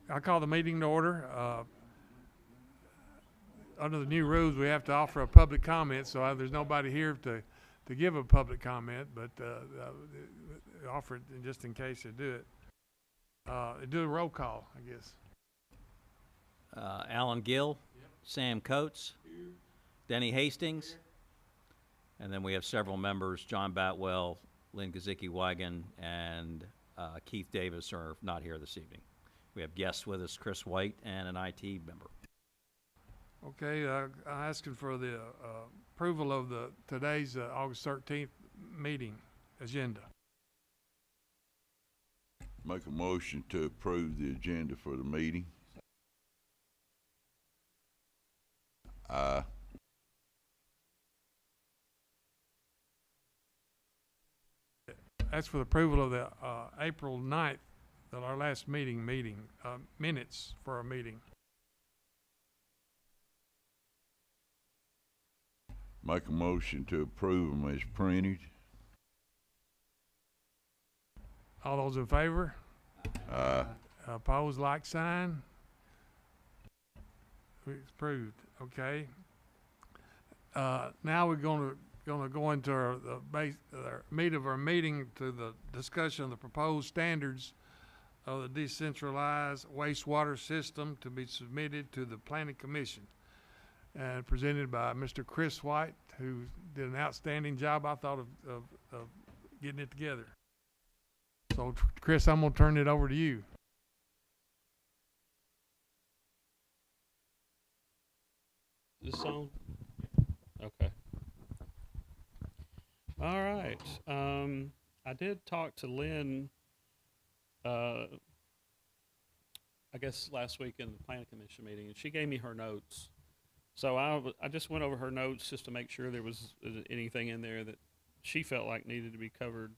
I call the meeting to order. Under the new rules, we have to offer a public comment, so there's nobody here to give a public comment, but offer it just in case they do it. Do a roll call, I guess. Alan Gill, Sam Coates, Denny Hastings, and then we have several members, John Batwell, Lynn Gazicki-Wigan, and Keith Davis are not here this evening. We have guests with us, Chris White, and an IT member. Okay, I'm asking for the approval of today's August 13th meeting agenda. Make a motion to approve the agenda for the meeting. That's for the approval of the April 9th, our last meeting, minutes for our meeting. Make a motion to approve them as printed. All those in favor? Aye. Opposed, like sign. It's approved. Okay. Now we're going to go into our meat of our meeting to the discussion of the proposed standards of the decentralized wastewater system to be submitted to the Planning Commission, and presented by Mr. Chris White, who did an outstanding job, I thought, of getting it together. So, Chris, I'm going to turn it over to you. Is this on? Okay. All right. I did talk to Lynn, I guess last week in the Planning Commission meeting, and she gave me her notes. So I just went over her notes just to make sure there was anything in there that she felt like needed to be covered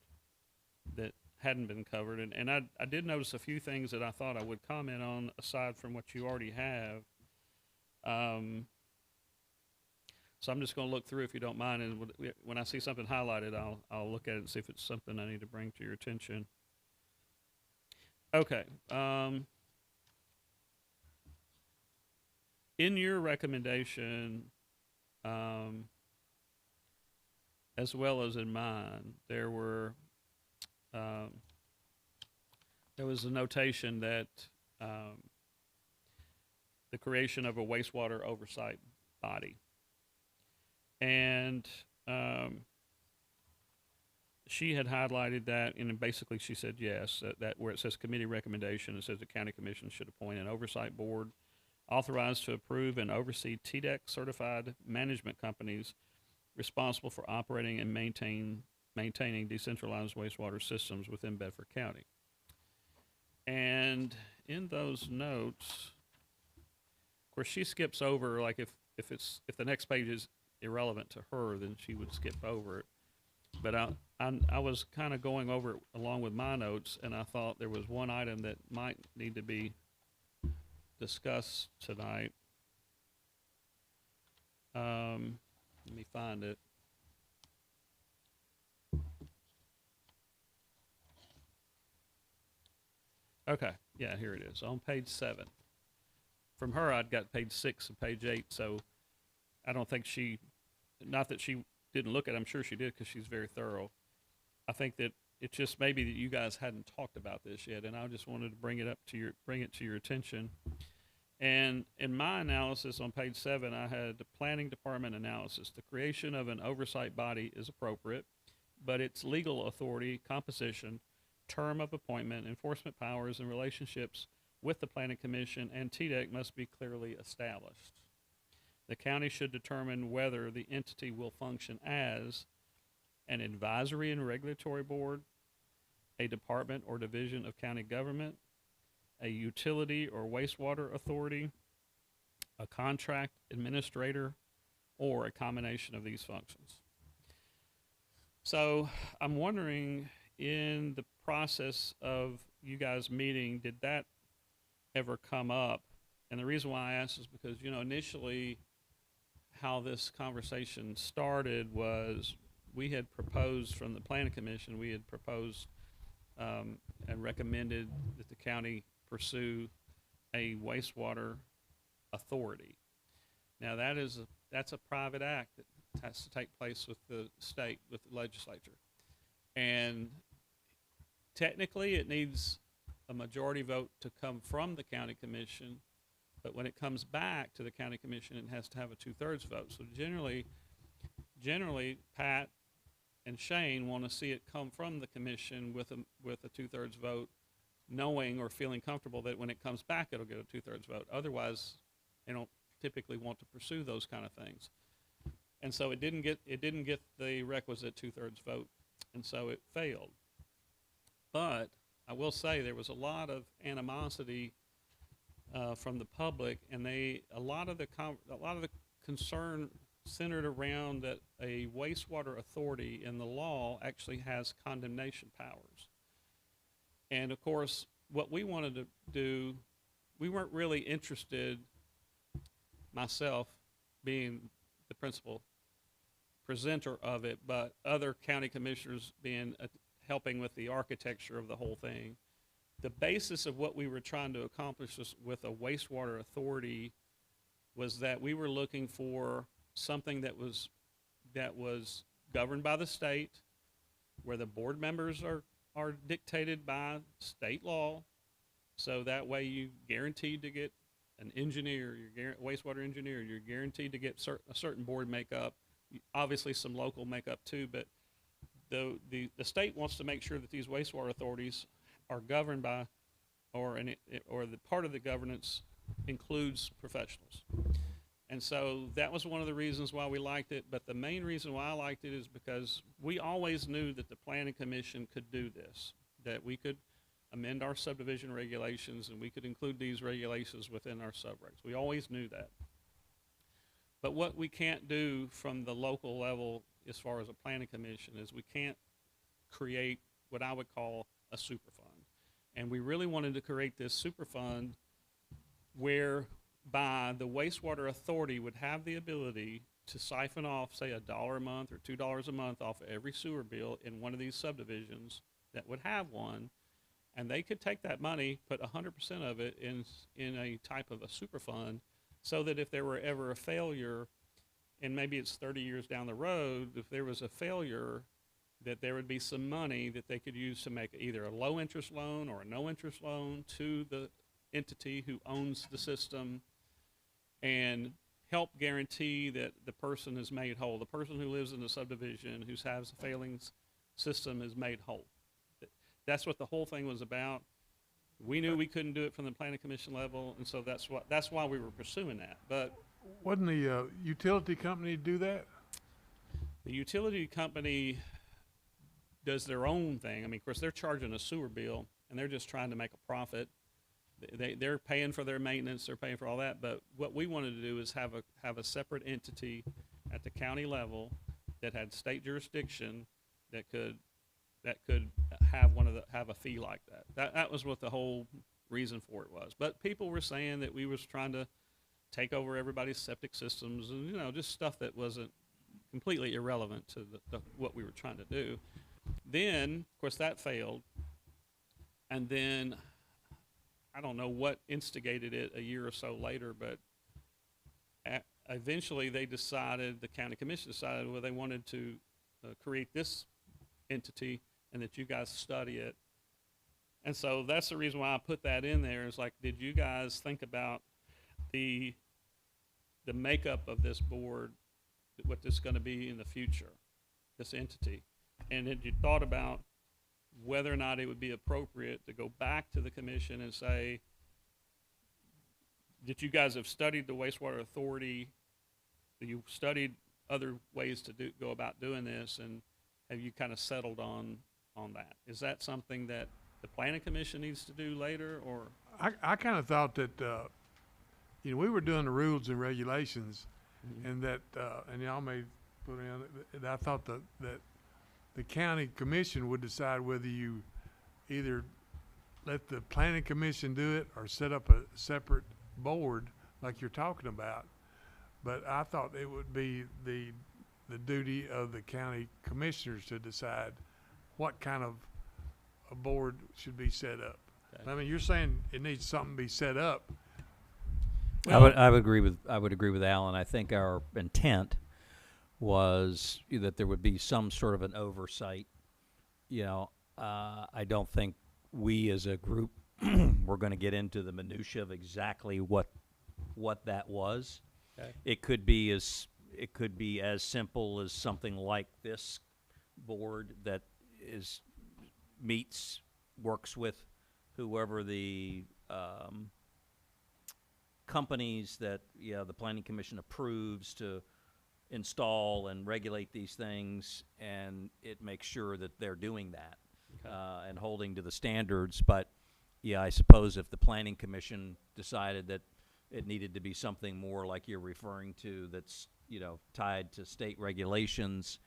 that hadn't been covered. And I did notice a few things that I thought I would comment on aside from what you already have. So I'm just going to look through, if you don't mind, and when I see something highlighted, I'll look at it and see if it's something I need to bring to your attention. Okay. In your recommendation, as well as in mine, there was a notation that the creation of a wastewater oversight body. And she had highlighted that, and basically she said yes, that where it says committee recommendation, it says the county commission should appoint an oversight board authorized to approve and oversee TDEC certified management companies responsible for operating and maintaining decentralized wastewater systems within Bedford County. And in those notes, of course, she skips over, like if the next page is irrelevant to her, then she would skip over it. But I was kind of going over it along with my notes, and I thought there was one item that might need to be discussed tonight. Let me find it. Okay, yeah, here it is, on page 7. From her, I'd got page 6 and page 8, so I don't think not that she didn't look at it, I'm sure she did because she's very thorough. I think that it's just maybe that you guys hadn't talked about this yet, and I just wanted to bring it to your attention. And in my analysis on page 7, I had the planning department analysis. The creation of an oversight body is appropriate, but its legal authority, composition, term of appointment, enforcement powers, and relationships with the Planning Commission and TDEC must be clearly established. The county should determine whether the entity will function as an advisory and regulatory board, a department or division of county government, a utility or wastewater authority, a contract administrator, or a combination of these functions. So I'm wondering, in the process of you guys meeting, did that ever come up? And the reason why I asked is because, initially how this conversation started was we had proposed from the Planning Commission, we had proposed and recommended that the county pursue a wastewater authority. Now that's a private act that has to take place with the state, with the legislature. And technically it needs a majority vote to come from the county commission, but when it comes back to the county commission, it has to have a 2/3 vote. So generally, Pat and Shane want to see it come from the commission with a 2/3 vote, knowing or feeling comfortable that when it comes back, it'll get a 2/3 vote. Otherwise, they don't typically want to pursue those kind of things. And so it didn't get the requisite 2/3 vote, and so it failed. But I will say there was a lot of animosity from the public, and a lot of the concern centered around that a wastewater authority in the law actually has condemnation powers. And of course, what we wanted to do, we weren't really interested, myself being the principal presenter of it, but other county commissioners being helping with the architecture of the whole thing. The basis of what we were trying to accomplish with a wastewater authority was that we were looking for something that was governed by the state, where the board members are dictated by state law. So that way you guaranteed to get an engineer, wastewater engineer, you're guaranteed to get a certain board makeup, obviously some local makeup too, but the state wants to make sure that these wastewater authorities are governed by, or the part of the governance includes professionals. And so that was one of the reasons why we liked it, but the main reason why I liked it is because we always knew that the planning commission could do this, that we could amend our subdivision regulations and we could include these regulations within our subregs. We always knew that. But what we can't do from the local level as far as a planning commission is we can't create what I would call a super fund. And we really wanted to create this super fund whereby the wastewater authority would have the ability to siphon off, say, $1 a month or $2 a month off of every sewer bill in one of these subdivisions that would have one, and they could take that money, put 100% of it in a type of a super fund, so that if there were ever a failure, and maybe it's 30 years down the road, if there was a failure, that there would be some money that they could use to make either a low interest loan or a no interest loan to the entity who owns the system, and help guarantee that the person is made whole. The person who lives in the subdivision who has a failing system is made whole. That's what the whole thing was about. We knew we couldn't do it from the planning commission level, and so that's why we were pursuing that. But Wouldn't the utility company do that? the utility company does their own thing. I mean, of course, they're charging a sewer bill, and they're just trying to make a profit. They're paying for their maintenance, they're paying for all that. But what we wanted to do is have a separate entity at the county level that had state jurisdiction that could have a fee like that. That was what the whole reason for it was. But people were saying that we was trying to take over everybody's septic systems, and just stuff that wasn't completely irrelevant to what we were trying to do. Then, of course, that failed, and then I don't know what instigated it a year or so later, but eventually they decided, the county commission decided, well, they wanted to create this entity and that you guys study it. And so that's the reason why I put that in there, is like, did you guys think about the makeup of this board, what this is going to be in the future, this entity? And had you thought about whether or not it would be appropriate to go back to the commission and say, that you guys have studied the wastewater authority, you've studied other ways to go about doing this, and have you kind of settled on that? Is that something that the planning commission needs to do later, or? I kind of thought that, we were doing the rules and regulations, and that, and y'all may put in, I thought that the county commission would decide whether you either let the planning commission do it or set up a separate board like you're talking about. But I thought it would be the duty of the county commissioners to decide what kind of a board should be set up. Okay. I mean, you're saying it needs something to be set up, I would agree with Alan. I think our intent was that there would be some sort of an oversight. You know, I don't think we as a group were going to get into the minutia of exactly what that was. Okay. It could be as simple as something like this board that works with whoever the companies that the Planning Commission approves to install and regulate these things, and it makes sure that they're doing that and holding to the standards. But yeah, I suppose if the Planning Commission decided that it needed to be something more like you're referring to, that's tied to state regulations,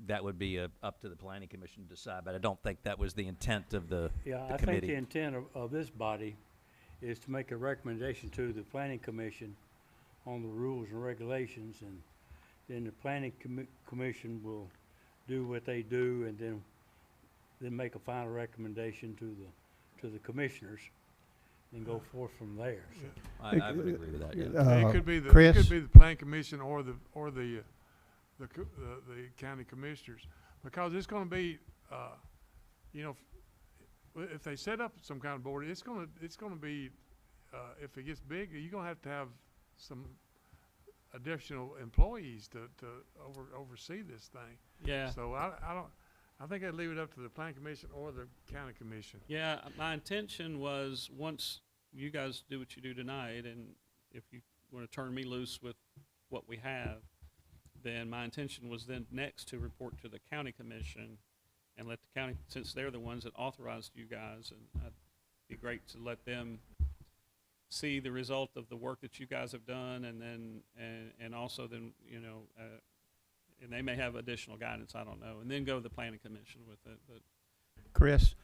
that would be up to the Planning Commission to decide. But I don't think that was the intent of the I think committee. the intent of this body is to make a recommendation to the Planning Commission on the rules and regulations, and then the Planning Commission will do what they do, and then make a final recommendation to the commissioners, and go forth from there. So. I would agree with that. Yeah. It could be the Chris? Planning Commission or the county commissioners, because it's going to be, if they set up some kind of board, it's going to be, if it gets big, you're going to have some additional employees to oversee this thing. Yeah. So I think I'd leave it up to the Planning Commission or the County Commission. Yeah, my intention was, once you guys do what you do tonight, and if you want to turn me loose with what we have, then my intention was then next to report to the County Commission and let the county, since they're the ones that authorized you guys, and it'd be great to let them see the result of the work that you guys have done, and then and also then and they may have additional guidance, I don't know, and then go to the Planning Commission with it. But Chris,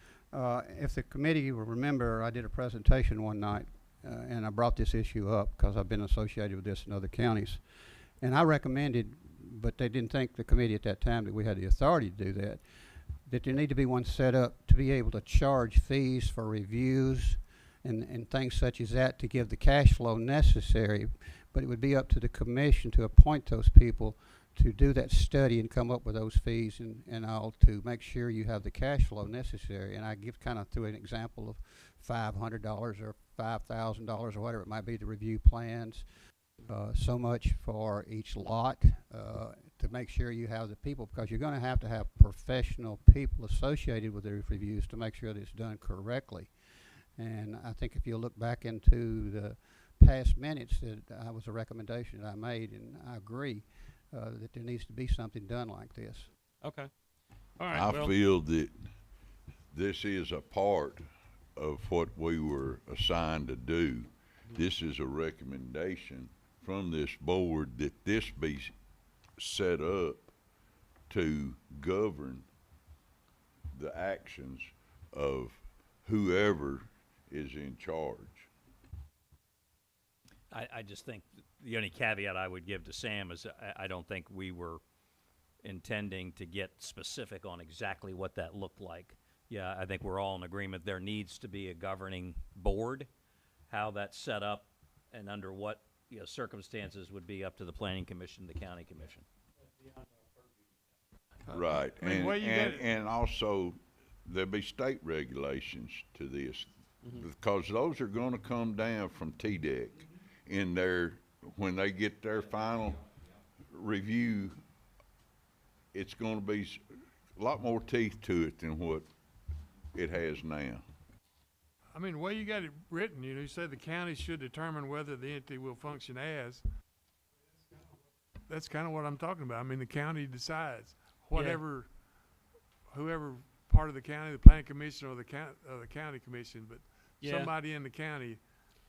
if the committee will remember, I did a presentation one night, and I brought this issue up because I've been associated with this in other counties. And I recommended, but they didn't think, the committee at that time, that we had the authority to do that there need to be one set up to be able to charge fees for reviews and things such as that, to give the cash flow necessary. But it would be up to the commission to appoint those people to do that study and come up with those fees and all, to make sure you have the cash flow necessary. And I give kind of through an example of $500 or $5,000 or whatever it might be to review plans, so much for each lot, to make sure you have the people, because you're going to have professional people associated with the reviews to make sure that it's done correctly. And I think if you look back into the past minutes, that was a recommendation that I made, and I agree that there needs to be something done like this. okay, all right. I feel that this is a part of what we were assigned to do. This is a recommendation from this board that this be set up to govern the actions of whoever is in charge. I just think the only caveat I would give to Sam is I don't think we were intending to get specific on exactly what that looked like. Yeah, I think we're all in agreement there needs to be a governing board. How that's set up and under what circumstances would be up to the Planning Commission, the County Commission. Right, I mean, and also there'll be state regulations to this, because those are going to come down from TDEC in when they get their final review. It's going to be a lot more teeth to it than what it has now. I mean, the way you got it written, you said the county should determine whether the entity will function as. That's kind of what I'm talking about. I mean, the county decides. Whoever part of the county, the Planning Commission or the County Commission, but somebody in the county,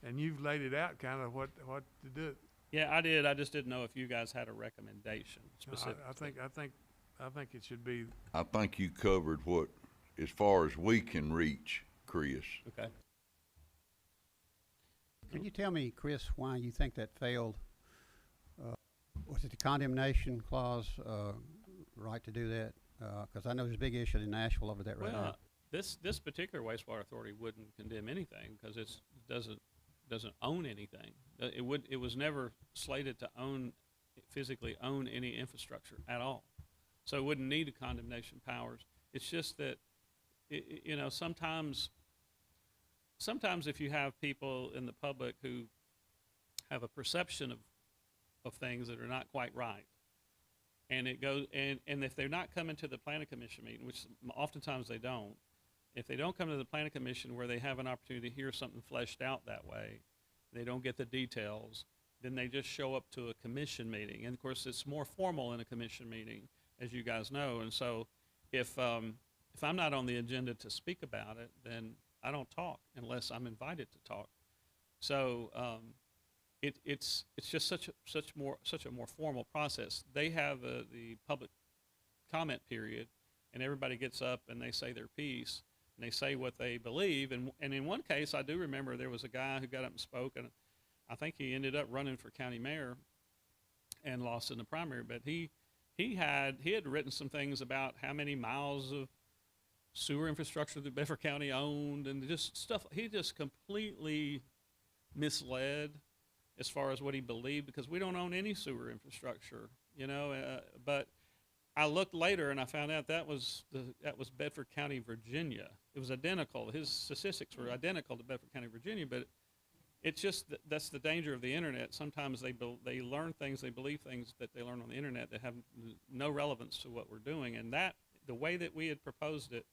and you've laid it out kind of what to do. Yeah, I did. I just didn't know if you guys had a recommendation specifically. I think it should be. I think you covered what, as far as we can reach, Chris. Okay. Can you tell me, Chris, why you think that failed? Was it the condemnation clause, right to do that? Because I know there's a big issue in Nashville over that right now. This particular wastewater authority wouldn't condemn anything because it doesn't doesn't own anything. It was never slated to physically own any infrastructure at all. So it wouldn't need condemnation powers. It's just that, you know, sometimes if you have people in the public who have a perception of things that are not quite right, and it goes, and if they're not coming to the planning commission meeting, which oftentimes they don't, if they don't come to the planning commission where they have an opportunity to hear something fleshed out that way, they don't get the details, then they just show up to a commission meeting. And of course, it's more formal in a commission meeting, as you guys know. And so if I'm not on the agenda to speak about it, then I don't talk unless I'm invited to talk. So it's just such a more formal process. They have the public comment period, and everybody gets up and they say their piece, and they say what they believe. And in one case, I do remember there was a guy who got up and spoke, and I think he ended up running for county mayor and lost in the primary. But he had written some things about how many miles of sewer infrastructure that Bedford County owned, and just stuff. He just completely misled as far as what he believed, because we don't own any sewer infrastructure, you know. But I looked later and I found out that was Bedford County, Virginia. It was identical. His statistics were identical to Bedford County, Virginia. But it's just that's the danger of the internet. Sometimes they learn things, they believe things that they learn on the internet that have no relevance to what we're doing. And that the way that we had proposed it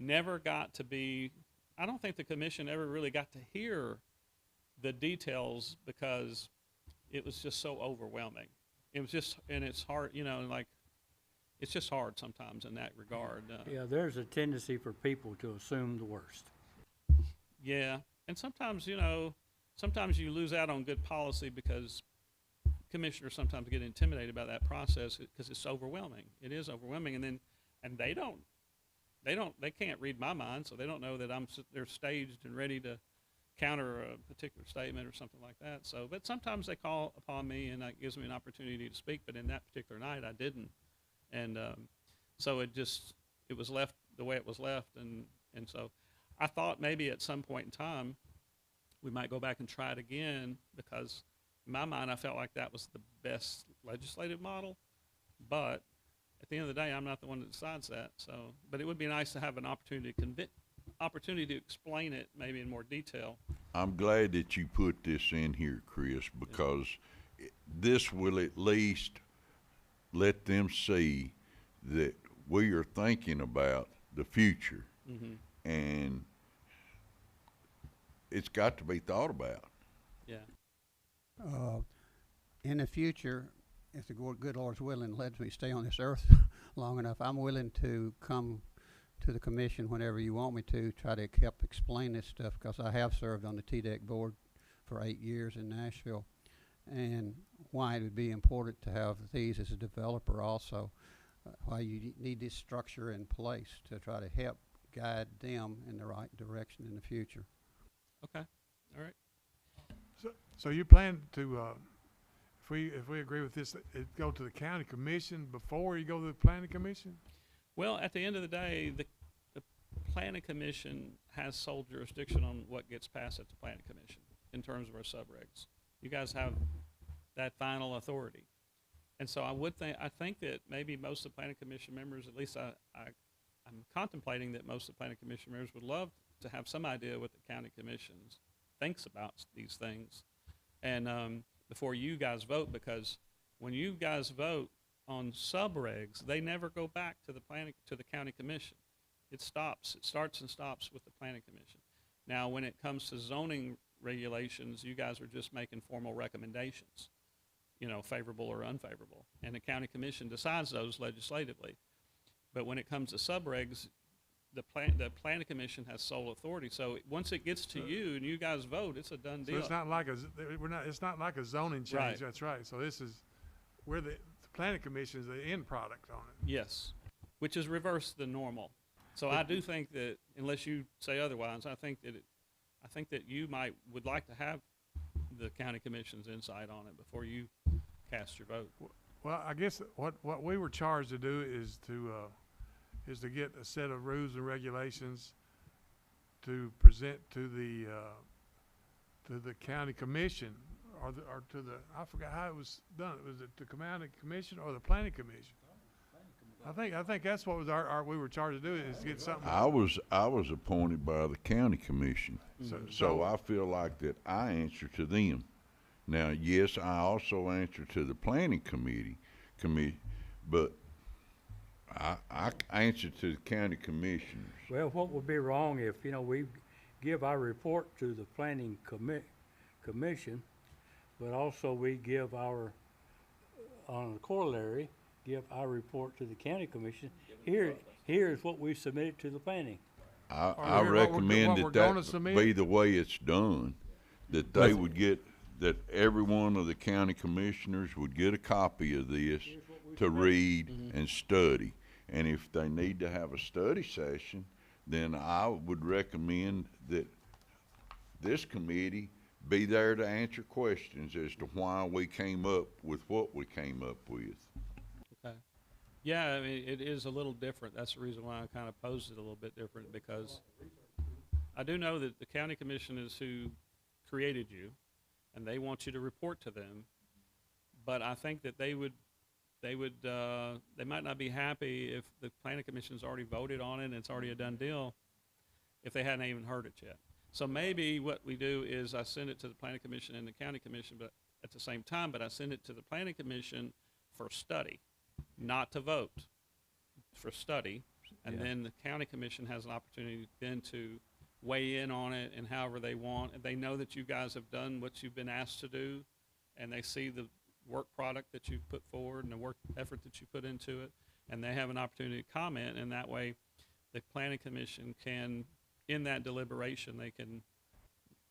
never got to be. I don't think the commission ever really got to hear the details because it was just so overwhelming. It was just, and it's hard, you know, like it's just hard sometimes in that regard. Yeah, there's a tendency for people to assume the worst. Yeah, and sometimes, you know, sometimes you lose out on good policy because commissioners sometimes get intimidated by that process because it's overwhelming. It is overwhelming, and they can't read my mind, so they don't know that they're staged and ready to counter a particular statement or something like that. So, but sometimes they call upon me, and that gives me an opportunity to speak. But in that particular night, I didn't, and so it was left the way it was left, and so I thought maybe at some point in time we might go back and try it again, because in my mind I felt like that was the best legislative model. But at the end of the day, I'm not the one that decides that. So, but it would be nice to have an opportunity to explain it maybe in more detail. I'm glad that you put this in here, Chris, because this will at least let them see that we are thinking about the future, and it's got to be thought about. Yeah. In the future, if the good Lord's willing lets me stay on this earth long enough, I'm willing to come to the commission whenever you want me to try to help explain this stuff, because I have served on the TDEC board for 8 years in Nashville, and why it would be important to have these as a developer also, why you need this structure in place to try to help guide them in the right direction in the future. Okay. All right. So you plan to, if we agree with this, it go to the county commission before you go to the planning commission? Well, at the end of the day, the planning commission has sole jurisdiction on what gets passed at the planning commission in terms of our subregs. You guys have that final authority. And so I think that maybe most of the planning commission members, at least I'm contemplating that most of the planning commission members would love to have some idea what the county commissions thinks about these things. And before you guys vote, because when you guys vote on subregs, they never go back to the county commission. It starts and stops with the planning commission. Now, when it comes to zoning regulations, you guys are just making formal recommendations, you know, favorable or unfavorable, and the county commission decides those legislatively. But when it comes to subregs, the planning commission has sole authority. So once it gets to you and you guys vote, it's a done deal. So it's not like it's not like a zoning change. Right. That's right. So this is where the planning commission is the end product on it. Yes, which is reverse the normal. So I do think that, unless you say otherwise, I think that you would like to have the county commission's insight on it before you cast your vote. Well, I guess what we were charged to do is to get a set of rules and regulations to present to to the county commission or to the, I forgot how it was done. Was it the county commission or the planning commission? I think that's what was we were charged to do, is get something. I was appointed by the county commission, so I feel like that I answer to them. Now, yes, I also answer to the planning committee, but I answer to the county commissioners. Well, what would be wrong if, we give our report to the planning commission, but also we give on the corollary, give our report to the county commission. Here's what we submitted to the planning. I here, recommend what that we're gonna that submit? be the way it's done, that they would get, that every one of the county commissioners would get a copy of this to read and study. And if they need to have a study session, then I would recommend that this committee be there to answer questions as to why we came up with what we came up with. Okay. Yeah, I mean, it is a little different. That's the reason why I kind of posed it a little bit different, because I do know that the county commission is who created you, and they want you to report to them. But I think that they might not be happy if the planning commission's already voted on it and it's already a done deal, if they hadn't even heard it yet. So maybe what we do is I send it to the planning commission and the county commission, but at the same time, but I send it to the planning commission for study, not to vote, for study. And then the county commission has an opportunity then to weigh in on it and however they want. And they know that you guys have done what you've been asked to do, and they see the work product that you put forward and the work effort that you put into it, and they have an opportunity to comment, and that way the planning commission can, in that deliberation, they can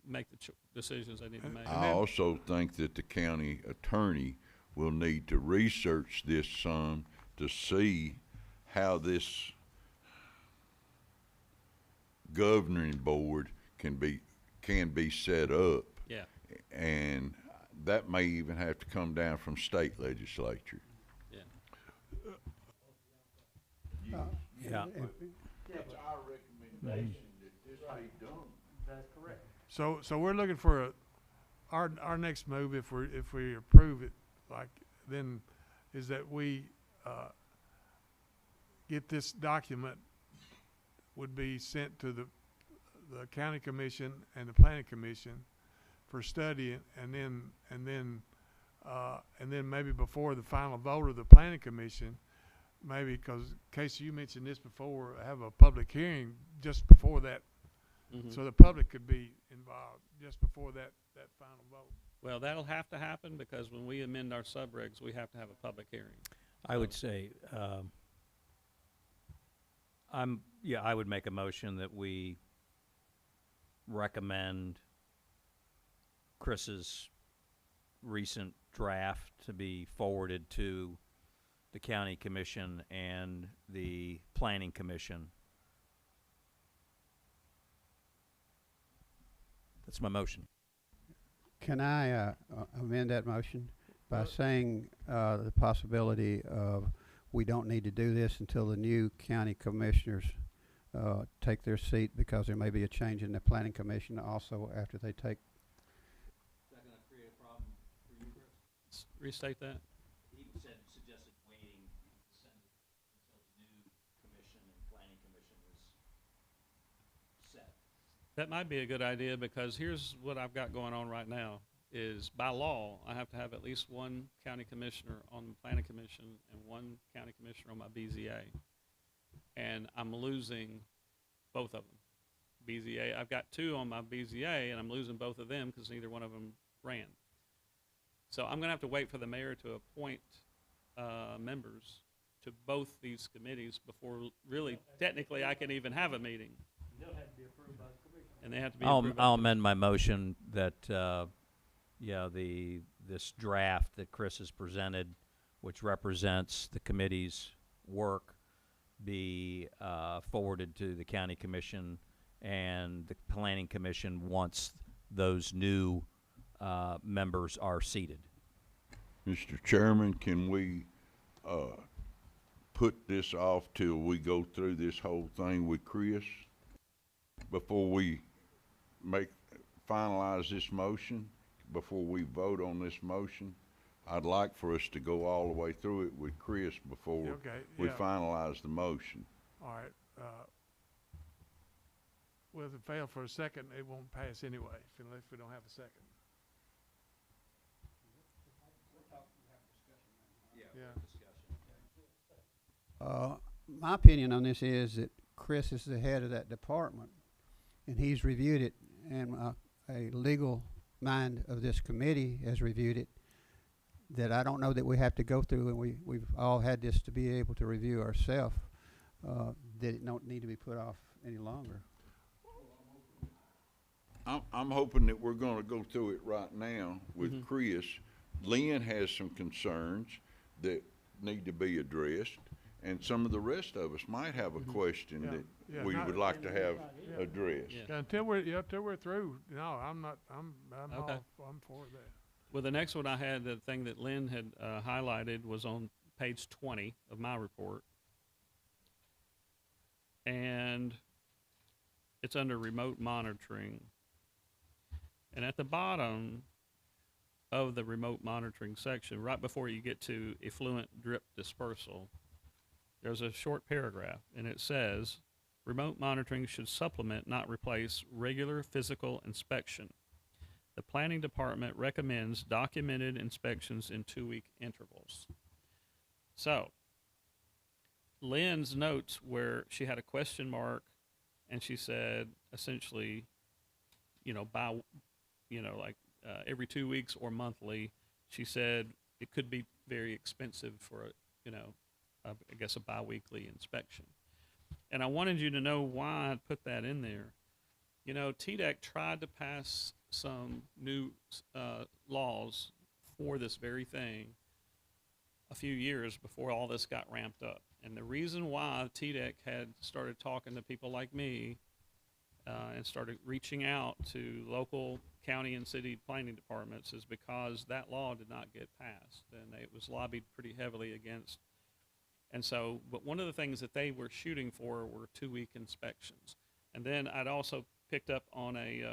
make the decisions they need to make. I also think that the county attorney will need to research this some to see how this governing board can be set up. Yeah. And that may even have to come down from state legislature. Yeah. Yeah. It's our recommendation that this be done. That's correct. So we're looking for our next move, if we approve it, then is that we get this document would be sent to the county commission and the planning commission for study, and then maybe before the final vote of the planning commission, maybe, because Casey, you mentioned this before, have a public hearing just before that, so the public could be involved just before that final vote. Well, that'll have to happen, because when we amend our subregs, we have to have a public hearing. I would say, I would make a motion that we recommend Chris's recent draft to be forwarded to the county commission and the planning commission. That's my motion. Can I amend that motion by saying the possibility of we don't need to do this until the new county commissioners take their seat, because there may be a change in the planning commission also after they take. Is that going to create a problem for you, Chris? Restate that. He suggested waiting until the new commission and planning commission is set. That might be a good idea, because here's what I've got going on right now is, by law, I have to have at least one county commissioner on the planning commission and one county commissioner on my BZA. And I'm losing both of them. BZA, I've got two on my BZA, and I'm losing both of them because neither one of them ran. So I'm going to have to wait for the mayor to appoint members to both these committees before really, technically, I can even have a meeting. They'll have to be approved by the commission. And they have to be approved by I'll the amend my motion that, this draft that Chris has presented, which represents the committee's work, be forwarded to the county commission and the planning commission once those new members are seated. Mr. Chairman, can we put this off till we go through this whole thing with Chris before we finalize this motion, before we vote on this motion, I'd like for us to go all the way through it with Chris before Okay, we yeah. finalize the motion. All right, well, if it failed for a second, it won't pass anyway, unless we don't have a second. Yeah. My opinion on this is that Chris is the head of that department, and he's reviewed it, and a legal mind of this committee has reviewed it, that I don't know that we have to go through, and we've all had this to be able to review ourselves, that it don't need to be put off any longer. I'm hoping that we're gonna go through it right now with Chris. Lynn has some concerns that need to be addressed, and some of the rest of us might have a question Yeah, that yeah, we not- would like to have Yeah. addressed. Yeah. Until we're through, no, I'm not, I'm Okay. I'm for that. Well, the next one I had, the thing that Lynn had highlighted was on page 20 of my report. And it's under remote monitoring. And at the bottom of the remote monitoring section, right before you get to effluent drip dispersal, there's a short paragraph, and it says, remote monitoring should supplement, not replace, regular physical inspection. The planning department recommends documented inspections in 2-week intervals. So, Lynn's notes where she had a question mark, and she said essentially, every 2 weeks or monthly. She said it could be very expensive for I guess a biweekly inspection. And I wanted you to know why I put that in there. TDEC tried to pass some new laws for this very thing a few years before all this got ramped up. And the reason why TDEC had started talking to people like me and started reaching out to local county and city planning departments is because that law did not get passed, and it was lobbied pretty heavily against. And so, but one of the things that they were shooting for were 2-week inspections. And then I'd also picked up on a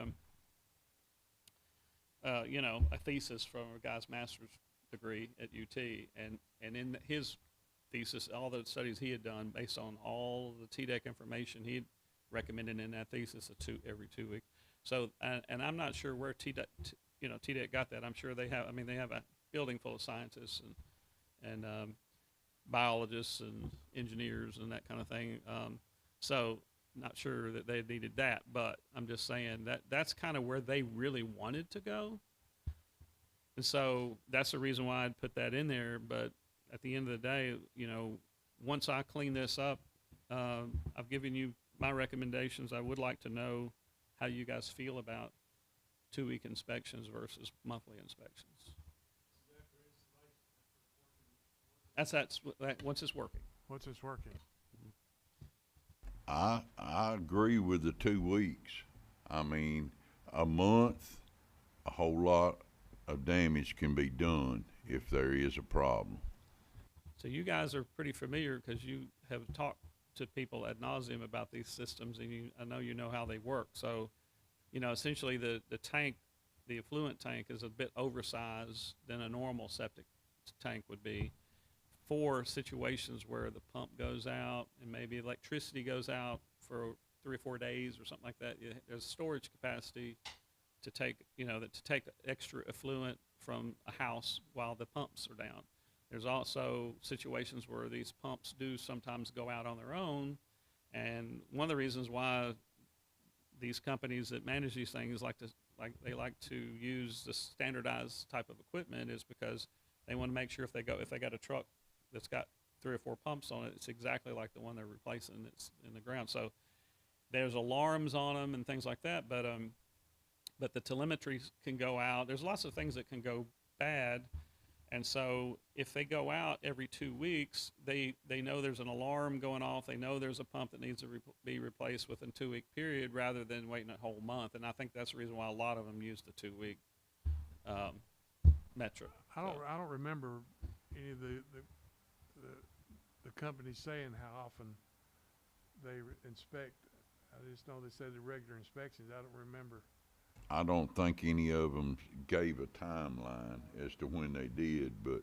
thesis from a guy's master's degree at UT, and in his thesis, all the studies he had done based on all the TDEC information, he had recommended in that thesis every 2 weeks. So, and I'm not sure where TDEC got that. I'm sure they have. I mean, they have a building full of scientists and biologists and engineers and that kind of thing. So, not sure that they needed that, but I'm just saying that's kind of where they really wanted to go. And so that's the reason why I'd put that in there. But at the end of the day, once I clean this up, I've given you my recommendations. I would like to know how you guys feel about 2-week inspections versus monthly inspections. That's once it's working. Once it's working. I agree with the 2 weeks. I mean, a month, a whole lot of damage can be done if there is a problem. So you guys are pretty familiar because you have talked to people ad nauseum about these systems, and I know you know how they work. So, essentially the tank, the effluent tank, is a bit oversized than a normal septic tank would be for situations where the pump goes out and maybe electricity goes out for 3 or 4 days or something like that. There's storage capacity to take, to take extra effluent from a house while the pumps are down. There's also situations where these pumps do sometimes go out on their own, and one of the reasons why these companies that manage these things like to use the standardized type of equipment is because they want to make sure if they got a truck that's got 3 or 4 pumps on it, it's exactly like the one they're replacing that's in the ground. So there's alarms on them and things like that, but the telemetry can go out. There's lots of things that can go bad. And so if they go out every 2 weeks, they know there's an alarm going off. They know there's a pump that needs to be replaced within a 2-week period rather than waiting a whole month. And I think that's the reason why a lot of them use the 2-week metric. I don't remember any of the companies saying how often they inspect. I just know they said the regular inspections. I don't remember I don't think any of them gave a timeline as to when they did, but,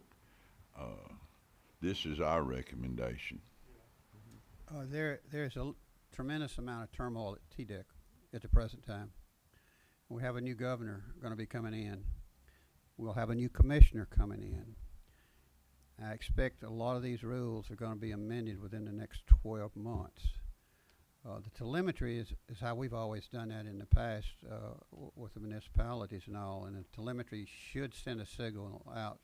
this is our recommendation. There's a tremendous amount of turmoil at TDEC at the present time. We have a new governor gonna be coming in. We'll have a new commissioner coming in. I expect a lot of these rules are gonna be amended within the next 12 months. The telemetry is how we've always done that in the past, with the municipalities and all, and the telemetry should send a signal out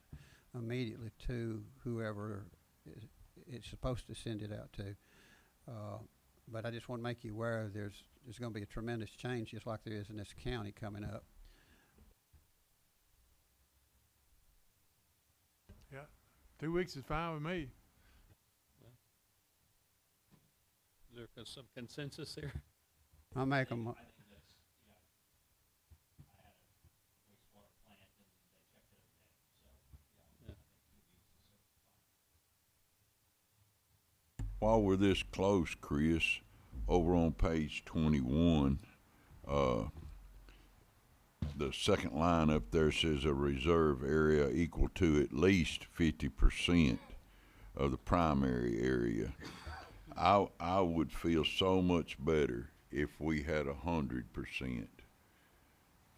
immediately to whoever it's supposed to send it out to. But I just want to make you aware there's going to be a tremendous change, just like there is in this county coming up. Yeah, 2 weeks is fine with me. Is there some consensus here? I'll make them. While we're this close, Chris, over on page 21, the second line up there says a reserve area equal to at least 50% of the primary area. I would feel so much better if we had 100%.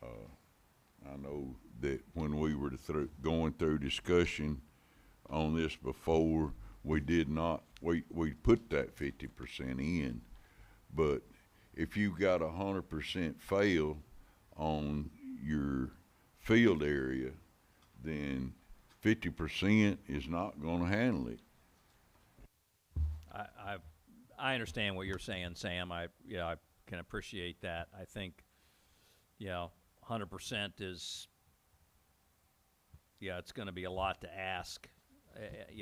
I know that when we were going through discussion on this before, we did not, we put that 50% in, but if you got 100% fail on your field area, then 50% is not gonna handle it. I understand what you're saying, Sam. I can appreciate that. I think, 100% is, it's going to be a lot to ask.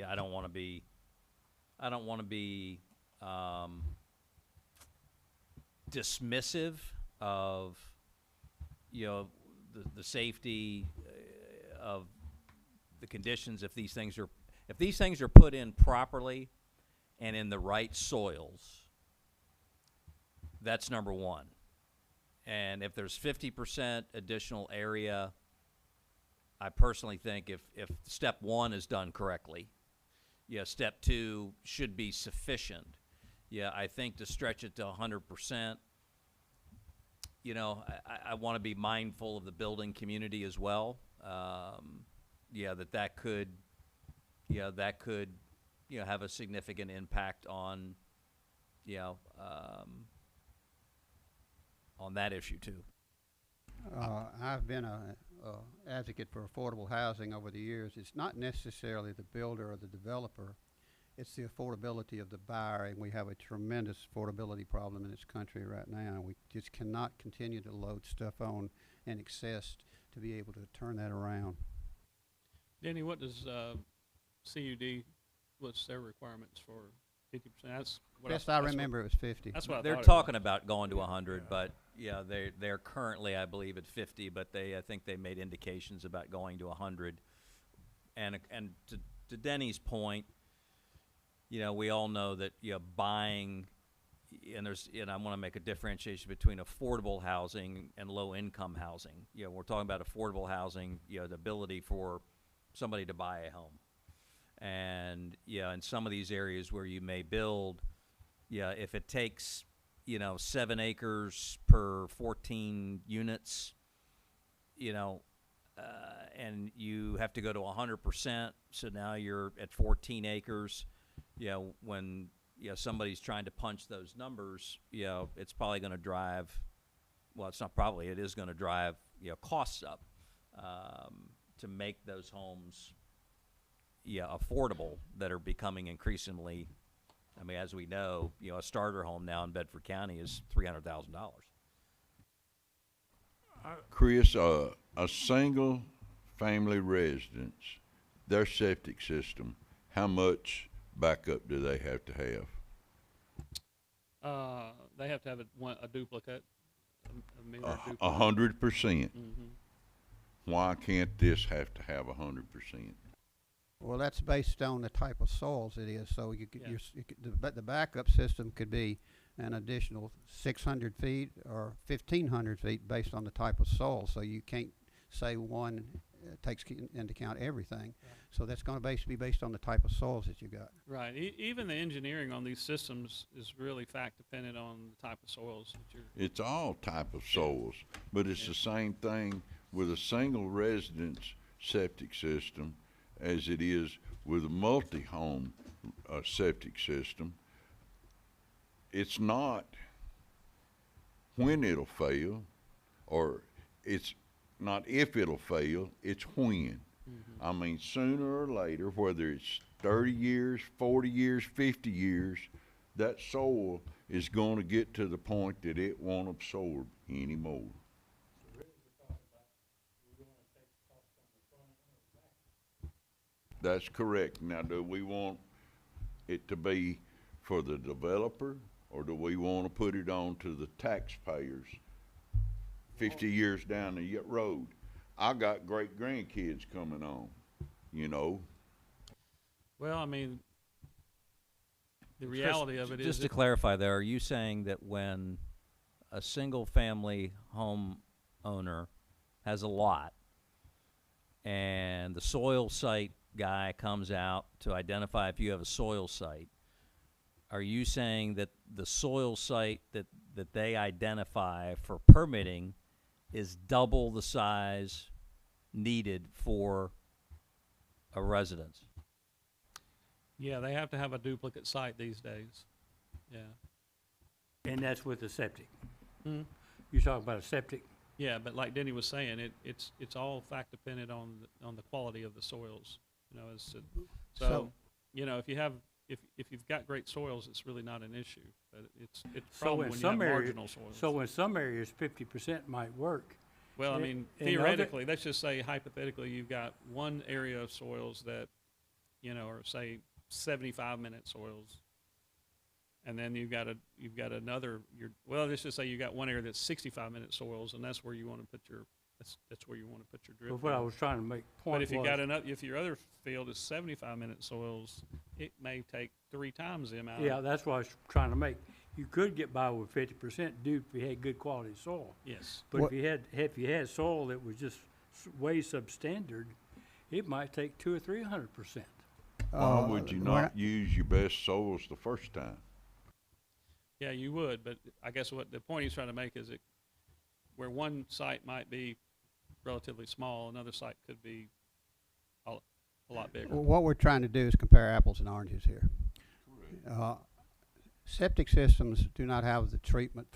I don't want to be dismissive of, the safety of the conditions if these things are put in properly and in the right soils. That's number one. And if there's 50% additional area, I personally think if step one is done correctly, step two should be sufficient. I think to stretch it to 100%, I want to be mindful of the building community as well. That could have a significant impact on that issue too. I've been a advocate for affordable housing over the years. It's not necessarily the builder or the developer. It's the affordability of the buyer, and we have a tremendous affordability problem in this country right now. We just cannot continue to load stuff on in excess to be able to turn that around. Danny, what does CUD, what's their requirements for 50%? That's what Best I remember, it was 50. That's what I They're thought it talking was. about going to 100, but they're currently, I believe, at 50. But I think they made indications about going to 100. And to Denny's point, we all know that buying, and I want to make a differentiation between affordable housing and low-income housing. We're talking about affordable housing, the ability for somebody to buy a home. And in some of these areas where you may build, if it takes 7 acres per 14 units, and you have to go to 100%, so now you're at 14 acres. When somebody's trying to punch those numbers, it's probably going to drive. Well, it's not probably. It is going to drive costs up to make those homes affordable that are becoming increasingly. I mean, as we know, a starter home now in Bedford County is $300,000. Chris, a single family residence, their septic system, how much backup do they have to have? They have to have a duplicate. A mirror duplicate. 100%. Mm-hmm. Why can't this have to have 100%? Well, that's based on the type of soils it is. So Yeah. the backup system could be an additional 600 feet or 1,500 feet based on the type of soil. So you can't say one takes into account everything. So that's going to be based on the type of soils that you got. Right. Even the engineering on these systems is really fact dependent on the type of soils that you're. It's all type of soils, but it's the same thing with a single residence septic system as it is with a multi-home septic system. It's not when it'll fail, or it's not if it'll fail, it's when. I mean, sooner or later, whether it's 30 years, 40 years, 50 years, that soil is going to get to the point that it won't absorb anymore. That's correct. Now, do we want it to be for the developer, or do we want to put it on to the taxpayers 50 years down the road? I got great grandkids coming on, you know. Well, I mean, the reality of it is. Just to clarify there, are you saying that when a single-family home owner has a lot and the soil site guy comes out to identify if you have a soil site, are you saying that the soil site that they identify for permitting is double the size needed for a residence? Yeah, they have to have a duplicate site these days. Yeah. And that's with the septic. Hmm. You're talking about a septic? Yeah, but like Denny was saying, it's all fact dependent on the quality of the soils. You know, So- you know, if you've got great soils, it's really not an issue. But it's a So problem in when you some have areas, marginal soils. so in some areas, 50% might work. Well, I in- mean, in other- theoretically, let's just say hypothetically, you've got one area of soils that, you know, are say 75-minute soils, and then you've got another. Let's just say you got one area that's 65-minute soils, and that's where you want to put your that's where you want to put your drip. But what I field. was trying to make point But if you was- got if your other field is 75-minute soils, it may take 3 times the amount. Yeah, that's what I was trying to make. You could get by with 50% due if you had good quality soil. Yes. But What- if you had soil that was just way substandard, it might take 200 or 300%. Why would you we're not use your best soils the first time? Yeah, you would, but I guess what the point he's trying to make is that where one site might be relatively small, another site could be a lot bigger. What we're trying to do is compare apples and oranges here. Septic systems do not have the treatment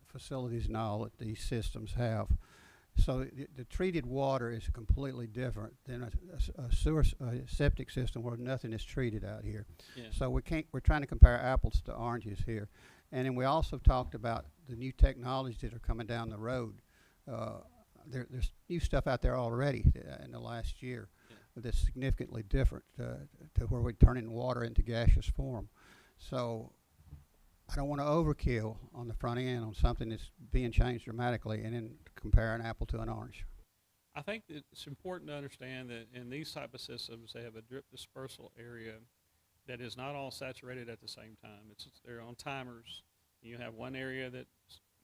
facilities and all that these systems have. So the treated water is completely different than a septic system where nothing is treated out here. Yeah. So we're trying to compare apples to oranges here. And then we also talked about the new technologies that are coming down the road. There's new stuff out there already in the last year that's significantly different to where we're turning water into gaseous form. So I don't want to overkill on the front end on something that's being changed dramatically and then compare an apple to an orange. I think it's important to understand that in these type of systems, they have a drip dispersal area that is not all saturated at the same time. They're on timers. You have one area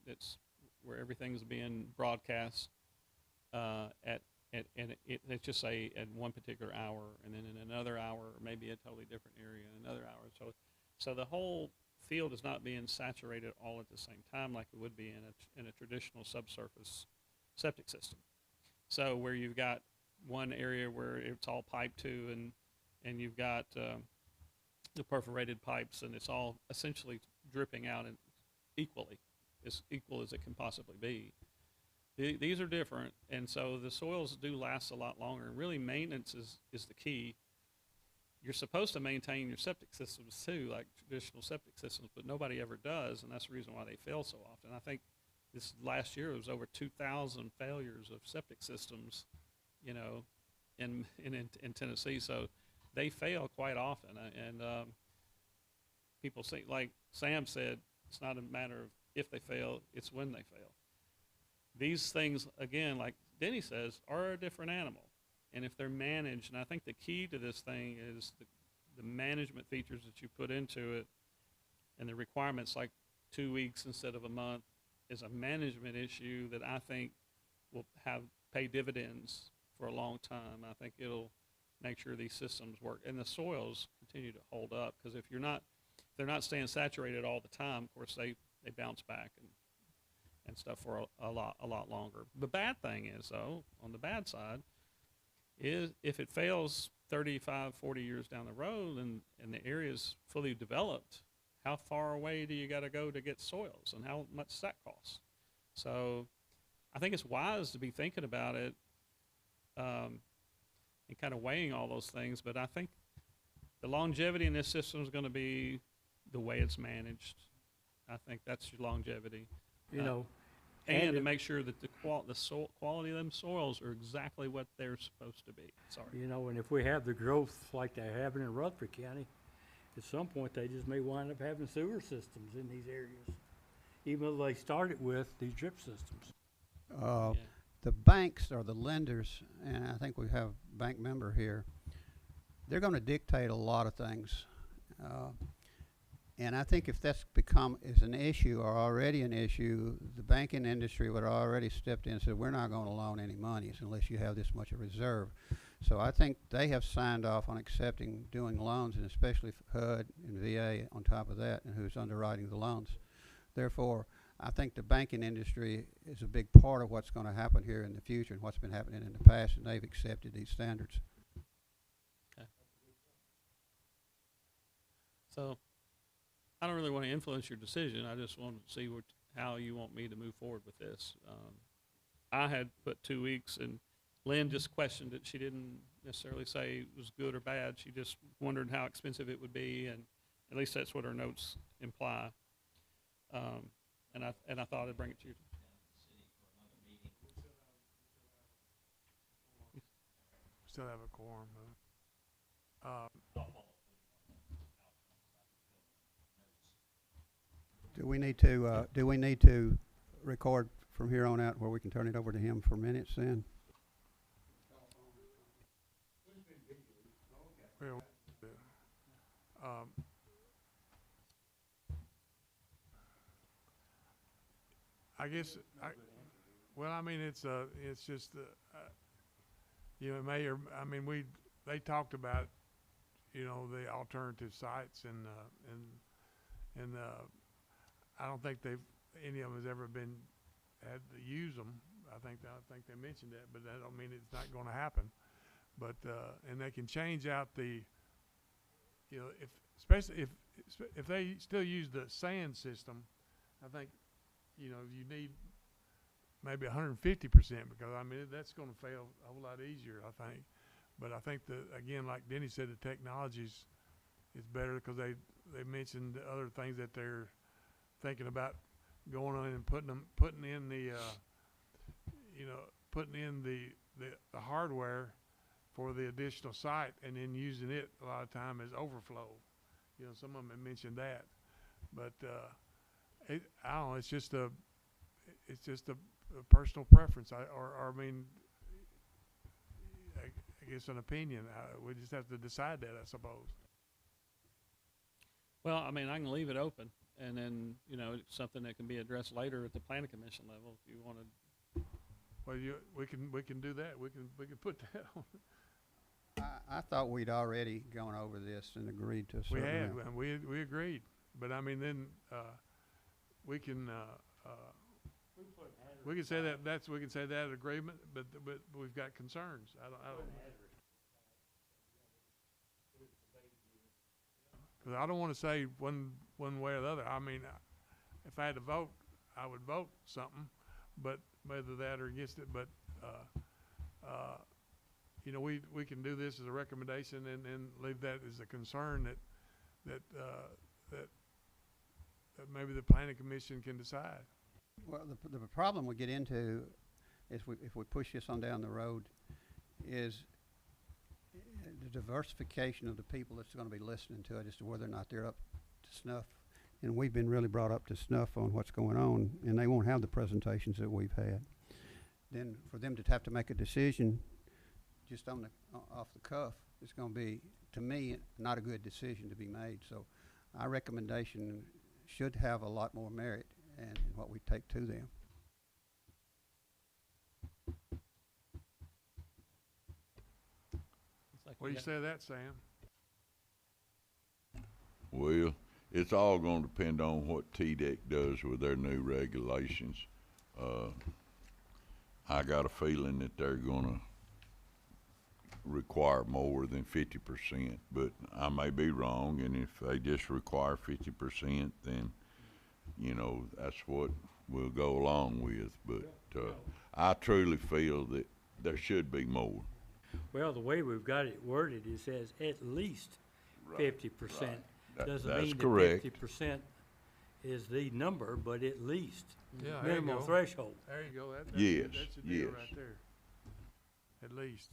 that's where everything's being broadcast let's just say at one particular hour, and then in another hour, maybe a totally different area in another hour. So the whole field is not being saturated all at the same time like it would be in a traditional subsurface septic system. So where you've got one area where it's all piped to, and you've got the perforated pipes, and it's all essentially dripping out equally, as equal as it can possibly be. These are different, and so the soils do last a lot longer. And really, maintenance is the key. You're supposed to maintain your septic systems too, like traditional septic systems, but nobody ever does, and that's the reason why they fail so often. I think this last year it was over 2,000 failures of septic systems, you know, in Tennessee. So they fail quite often, and people say, like Sam said, it's not a matter of if they fail, it's when they fail. These things, again, like Denny says, are a different animal. And if they're managed, and I think the key to this thing is the management features that you put into it and the requirements, like 2 weeks instead of a month is a management issue that I think will pay dividends for a long time. I think it'll make sure these systems work and the soils continue to hold up, because if they're not staying saturated all the time, of course they bounce back and stuff for a lot longer. The bad thing is, though, on the bad side, is if it fails 35, 40 years down the road and the area's fully developed, how far away do you got to go to get soils, and how much that costs? So I think it's wise to be thinking about it and kind of weighing all those things. But I think the longevity in this system is going to be the way it's managed. I think that's your longevity. You know, And to make sure that the quality of them soils are exactly what they're supposed to be. Sorry. you know, and if we have the growth like they're having in Rutherford County, at some point they just may wind up having sewer systems in these areas, even though they started with these drip systems. Yeah. The banks or the lenders, and I think we have a bank member here, they're going to dictate a lot of things. And I think if that's is an issue or already an issue, the banking industry would have already stepped in and said, we're not going to loan any monies unless you have this much of reserve. So I think they have signed off on accepting doing loans, and especially HUD and VA on top of that, and who's underwriting the loans. Therefore, I think the banking industry is a big part of what's going to happen here in the future and what's been happening in the past, and they've accepted these standards. Okay. So I don't really want to influence your decision. I just want to see how you want me to move forward with this. I had put 2 weeks, and Lynn just questioned it. She didn't necessarily say it was good or bad. She just wondered how expensive it would be, and at least that's what her notes imply. And I thought I'd bring it to you. Still have a quorum. Do we need to record from here on out where we can turn it over to him for minutes then? Well, I guess, well, I mean, it's just, you know, Mayor, I mean, they talked about, you know, the alternative sites and I don't think any of them has ever had to use them. I think they mentioned that, but that don't mean it's not going to happen. But and they can change out the, you know, especially if they still use the sand system, I think, you know, you need maybe 150%, because I mean that's going to fail a whole lot easier, I think. But I think again, like Denny said, the technologies is better, because they mentioned other things that they're thinking about going on and putting in the you know, putting in the hardware for the additional site, and then using it a lot of time as overflow. You know, some of them have mentioned that, but I don't know. It's just a personal preference. I mean, I guess an opinion. We just have to decide that, I suppose. Well, I mean, I can leave it open, and then, you know, it's something that can be addressed later at the planning commission level if you want to. Well, we can do that. We can put that on. I thought we'd already gone over this and agreed to a certain We had, amount. and we agreed. But I mean, then we can say that we can say that agreement, but we've got concerns. I don't. Because I don't want to say one way or the other. I mean, if I had to vote, I would vote something, but whether that or against it. But you know, we can do this as a recommendation and leave that as a concern that maybe the planning commission can decide. Well, the problem we get into is if we push this on down the road is the diversification of the people that's going to be listening to it as to whether or not they're up to snuff. And we've been really brought up to snuff on what's going on, and they won't have the presentations that we've had. Then for them to have to make a decision just on off the cuff, it's going to be, to me, not a good decision to be made. So our recommendation should have a lot more merit in what we take to them. It's like What do you say to that, Sam? Well, it's all gonna depend on what TDEC does with their new regulations. I got a feeling that they're gonna require more than 50%, but I may be wrong, and if they just require 50%, then, you know, that's what we'll go along with, but, I truly feel that there should be more. Well, the way we've got it worded, it says at least 50%. Doesn't That's mean that correct. 50% is the number, but at least Yeah, there you minimum go. threshold. There you go. Yes, That's the deal yes. right there. At least.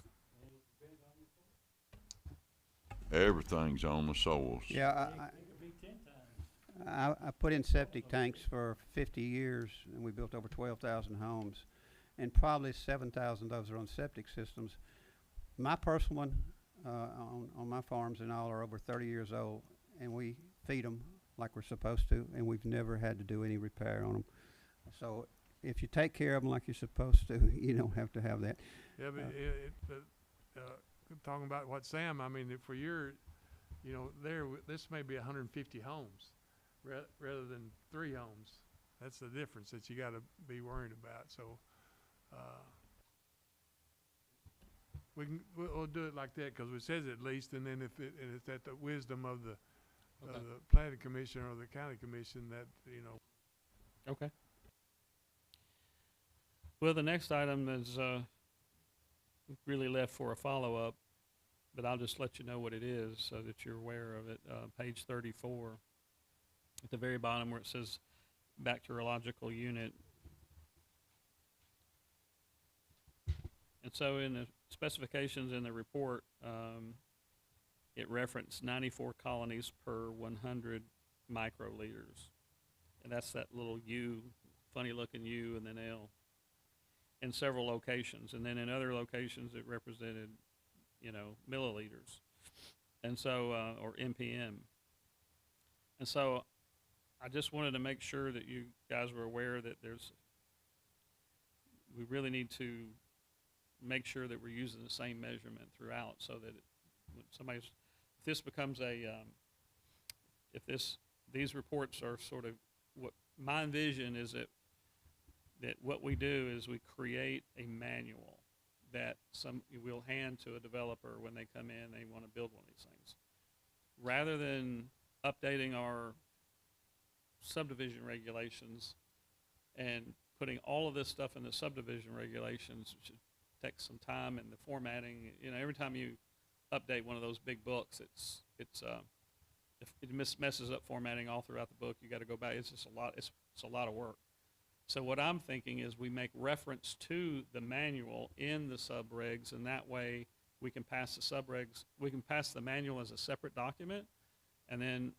Everything's on the soils. Yeah, I put in septic tanks for 50 years, and we built over 12,000 homes, and probably 7,000 of those are on septic systems. My personal one on my farms and all are over 30 years old, and we feed them like we're supposed to, and we've never had to do any repair on them. So if you take care of them like you're supposed to, you don't have to have that. Yeah, but talking about what Sam, I mean, for your, you know, this may be 150 homes rather than 3 homes. That's the difference that you got to be worried about. So we'll do it like that because it says at least, and then if it's at the wisdom of the planning commission or the county commission that, you know. Okay. Well, the next item is really left for a follow-up, but I'll just let you know what it is so that you're aware of it. Page 34, at the very bottom where it says bacteriological unit. And so in the specifications in the report, it referenced 94 colonies per 100 microliters. And that's that little U, funny looking U and then L, in several locations. And then in other locations it represented, you know, milliliters. And so, or MPM. And so I just wanted to make sure that you guys were aware that we really need to make sure that we're using the same measurement throughout so that when if this becomes these reports are sort of what my vision is that what we do is we create a manual that we'll hand to a developer when they come in, they want to build one of these things. Rather than updating our subdivision regulations and putting all of this stuff in the subdivision regulations, which takes some time, and the formatting, you know, every time you update one of those big books, if it messes up formatting all throughout the book, you got to go back. It's just a lot. It's a lot of work. So what I'm thinking is we make reference to the manual in the subregs, and that way we can pass the subregs. We can pass the manual as a separate document, and then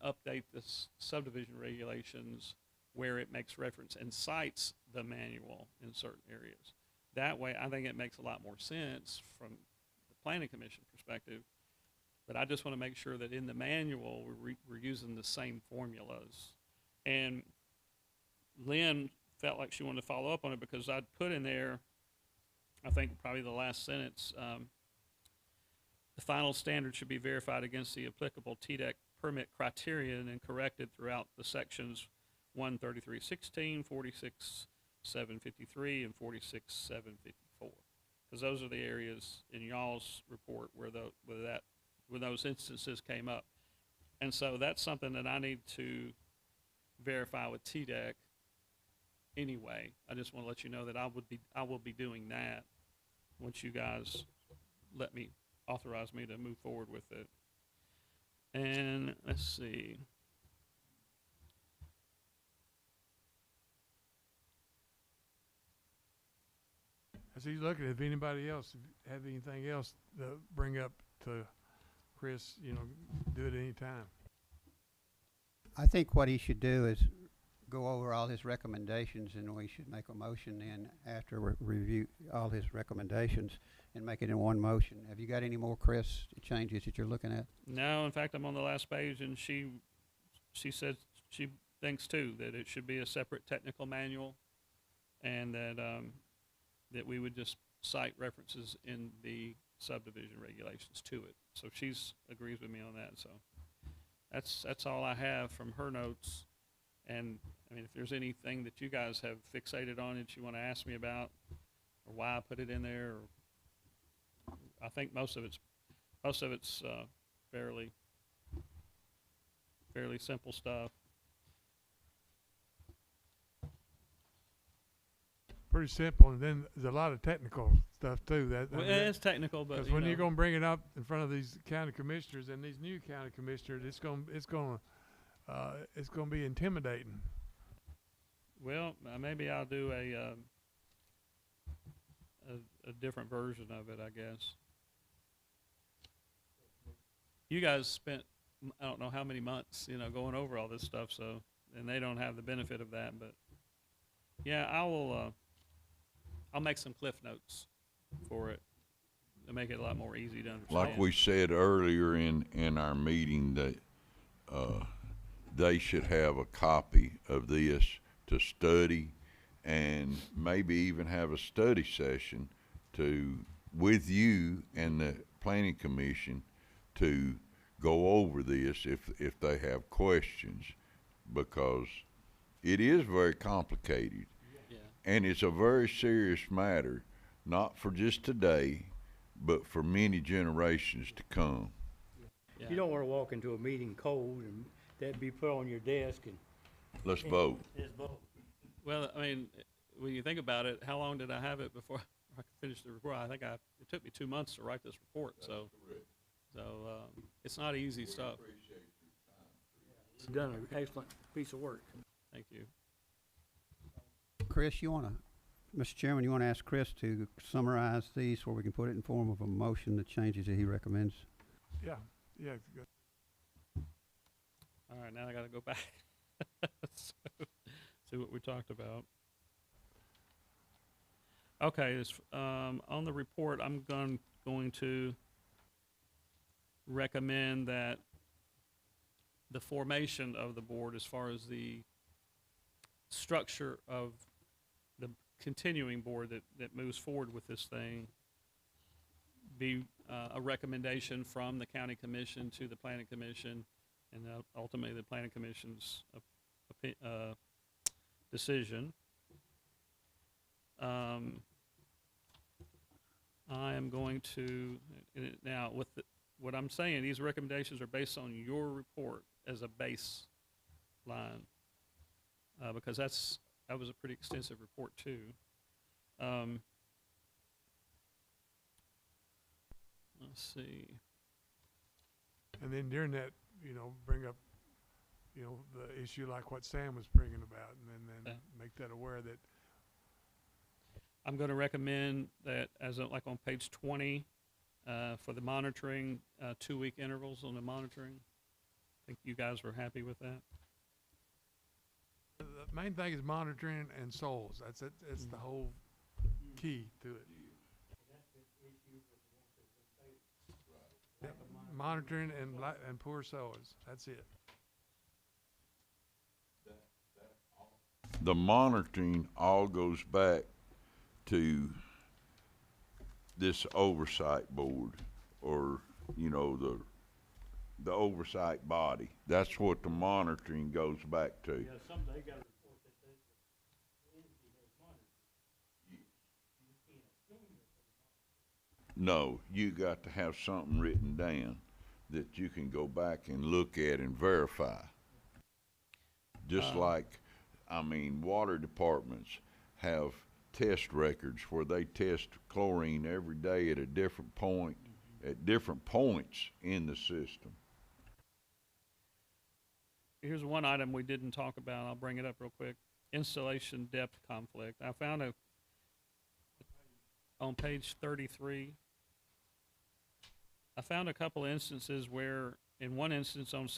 update the subdivision regulations where it makes reference and cites the manual in certain areas. That way, I think it makes a lot more sense from the planning commission perspective. But I just want to make sure that in the manual we're using the same formulas. And Lynn felt like she wanted to follow up on it because I'd put in there, I think probably the last sentence, the final standard should be verified against the applicable TDEC permit criterion and corrected throughout the sections 133.16, 46.753, and 46.754. Because those are the areas in y'all's report where those instances came up. And so that's something that I need to verify with TDEC anyway. I just want to let you know that I will be doing that once you guys authorize me to move forward with it. And let's see. As he's looking, if anybody else have anything else to bring up to Chris, you know, do it any time. I think what he should do is go over all his recommendations, and we should make a motion then after we review all his recommendations and make it in one motion. Have you got any more, Chris, changes that you're looking at? No, in fact, I'm on the last page, and she said she thinks too that it should be a separate technical manual, and that that we would just cite references in the subdivision regulations to it. So she's agrees with me on that. So that's all I have from her notes. And I mean, if there's anything that you guys have fixated on that you want to ask me about, or why I put it in there, or I think most of it's fairly simple stuff. Pretty simple, and then there's a lot of technical stuff too. Well, it's technical, but because you when know, you're gonna bring it up in front of these county commissioners and these new county commissioners, it's gonna be intimidating. well, maybe I'll do a different version of it, I guess. You guys spent I don't know how many months, you know, going over all this stuff, so and they don't have the benefit of that, but yeah, I'll make some cliff notes for it to make it a lot more easy to understand. Like we said earlier in our meeting, that they should have a copy of this to study, and maybe even have a study session with you and the planning commission to go over this if they have questions, because it is very complicated. Yeah. And it's a very serious matter, not for just today, but for many generations to come. Yeah. You don't wanna walk into a meeting cold and that be put on your desk and Let's vote. just vote. Well, I mean, when you think about it, how long did I have it before I could finish the report? I think it took me 2 months to write this report, so it's not easy stuff. You've done an excellent piece of work. Thank you. Chris, Mr. Chairman, you wanna ask Chris to summarize these so we can put it in form of a motion, the changes that he recommends? Yeah, yeah, good. All right, now I got to go back. So, see what we talked about. Okay, on the report, I'm going to recommend that the formation of the board, as far as the structure of the continuing board that moves forward with this thing, be a recommendation from the county commission to the planning commission, and ultimately the planning commission's decision. I am going to now what I'm saying. These recommendations are based on your report as a baseline, because that was a pretty extensive report too. Let's see. And then during that, bring up, the issue like what Sam was bringing about, and then make that aware that. I'm going to recommend that like on page 20, for the monitoring, 2-week intervals on the monitoring. I think you guys were happy with that. The main thing is monitoring and soils. That's it. That's the whole key to it. Yep. Monitoring and poor soils. That's it. The monitoring all goes back to this oversight board, or the oversight body. That's what the monitoring goes back to. Yeah, someday you gotta report that the entity has monitored. No, you got to have something written down that you can go back and look at and verify. Just like, water departments have test records where they test chlorine every day at a different point, at different points in the system. Here's one item we didn't talk about. I'll bring it up real quick. Installation depth conflict. I found on page 33, I found a couple instances where, in one instance on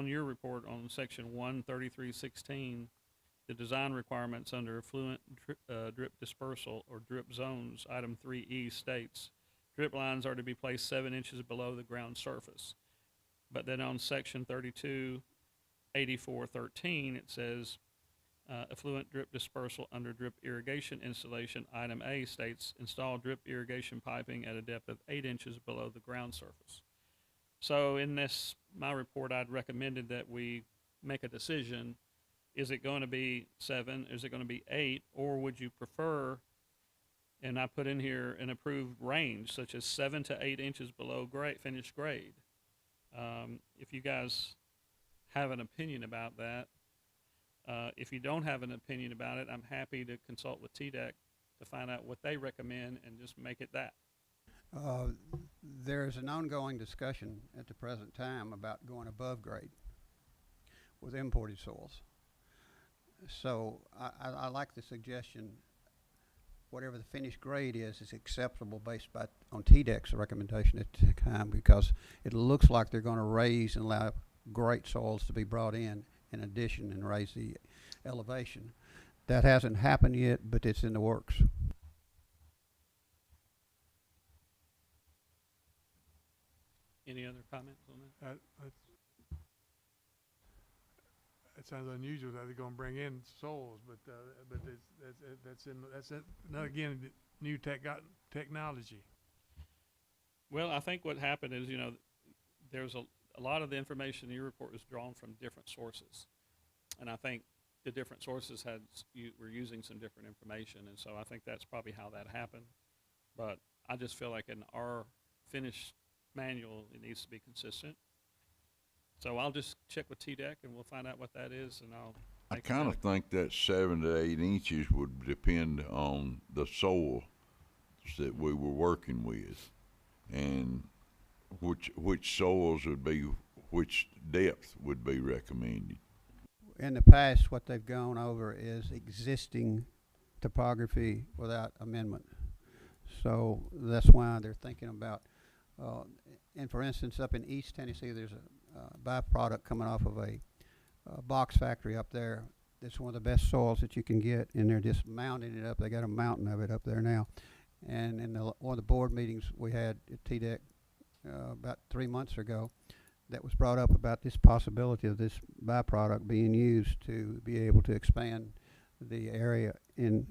your report on section 133.16, the design requirements under effluent drip dispersal or drip zones, item 3E states, drip lines are to be placed 7 inches below the ground surface. But then on section 32, 8413, it says, effluent drip dispersal under drip irrigation installation. Item A states, install drip irrigation piping at a depth of 8 inches below the ground surface. So in this, my report, I'd recommended that we make a decision. Is it going to be 7? Is it going to be 8? Or would you prefer, and I put in here an approved range, such as 7 to 8 inches below finished grade. If you guys have an opinion about that, if you don't have an opinion about it, I'm happy to consult with TDEC to find out what they recommend and just make it that. There is an ongoing discussion at the present time about going above grade with imported soils. So I like the suggestion, whatever the finished grade is acceptable based on TDEC's recommendation at the time, because it looks like they're going to raise and allow great soils to be brought in addition, and raise the elevation. That hasn't happened yet, but it's in the works. Any other comments on that? It sounds unusual that they're gonna bring in soils, but that's now again, new technology. Well, I think what happened is, there's a lot of the information in your report was drawn from different sources. And I think the different sources were using some different information. And so I think that's probably how that happened. But I just feel like in our finished manual, it needs to be consistent. So I'll just check with TDEC and we'll find out what that is, and I kind of think that 7 to 8 inches would depend on the soil that we were working with, and which soils would be, which depth would be recommended. In the past, what they've gone over is existing topography without amendment. So that's why they're thinking about, and for instance, up in East Tennessee, there's a byproduct coming off of a box factory up there. It's one of the best soils that you can get, and they're just mounting it up. They got a mountain of it up there now. And in one of the board meetings we had at TDEC about 3 months ago, that was brought up about this possibility of this byproduct being used to be able to expand the area in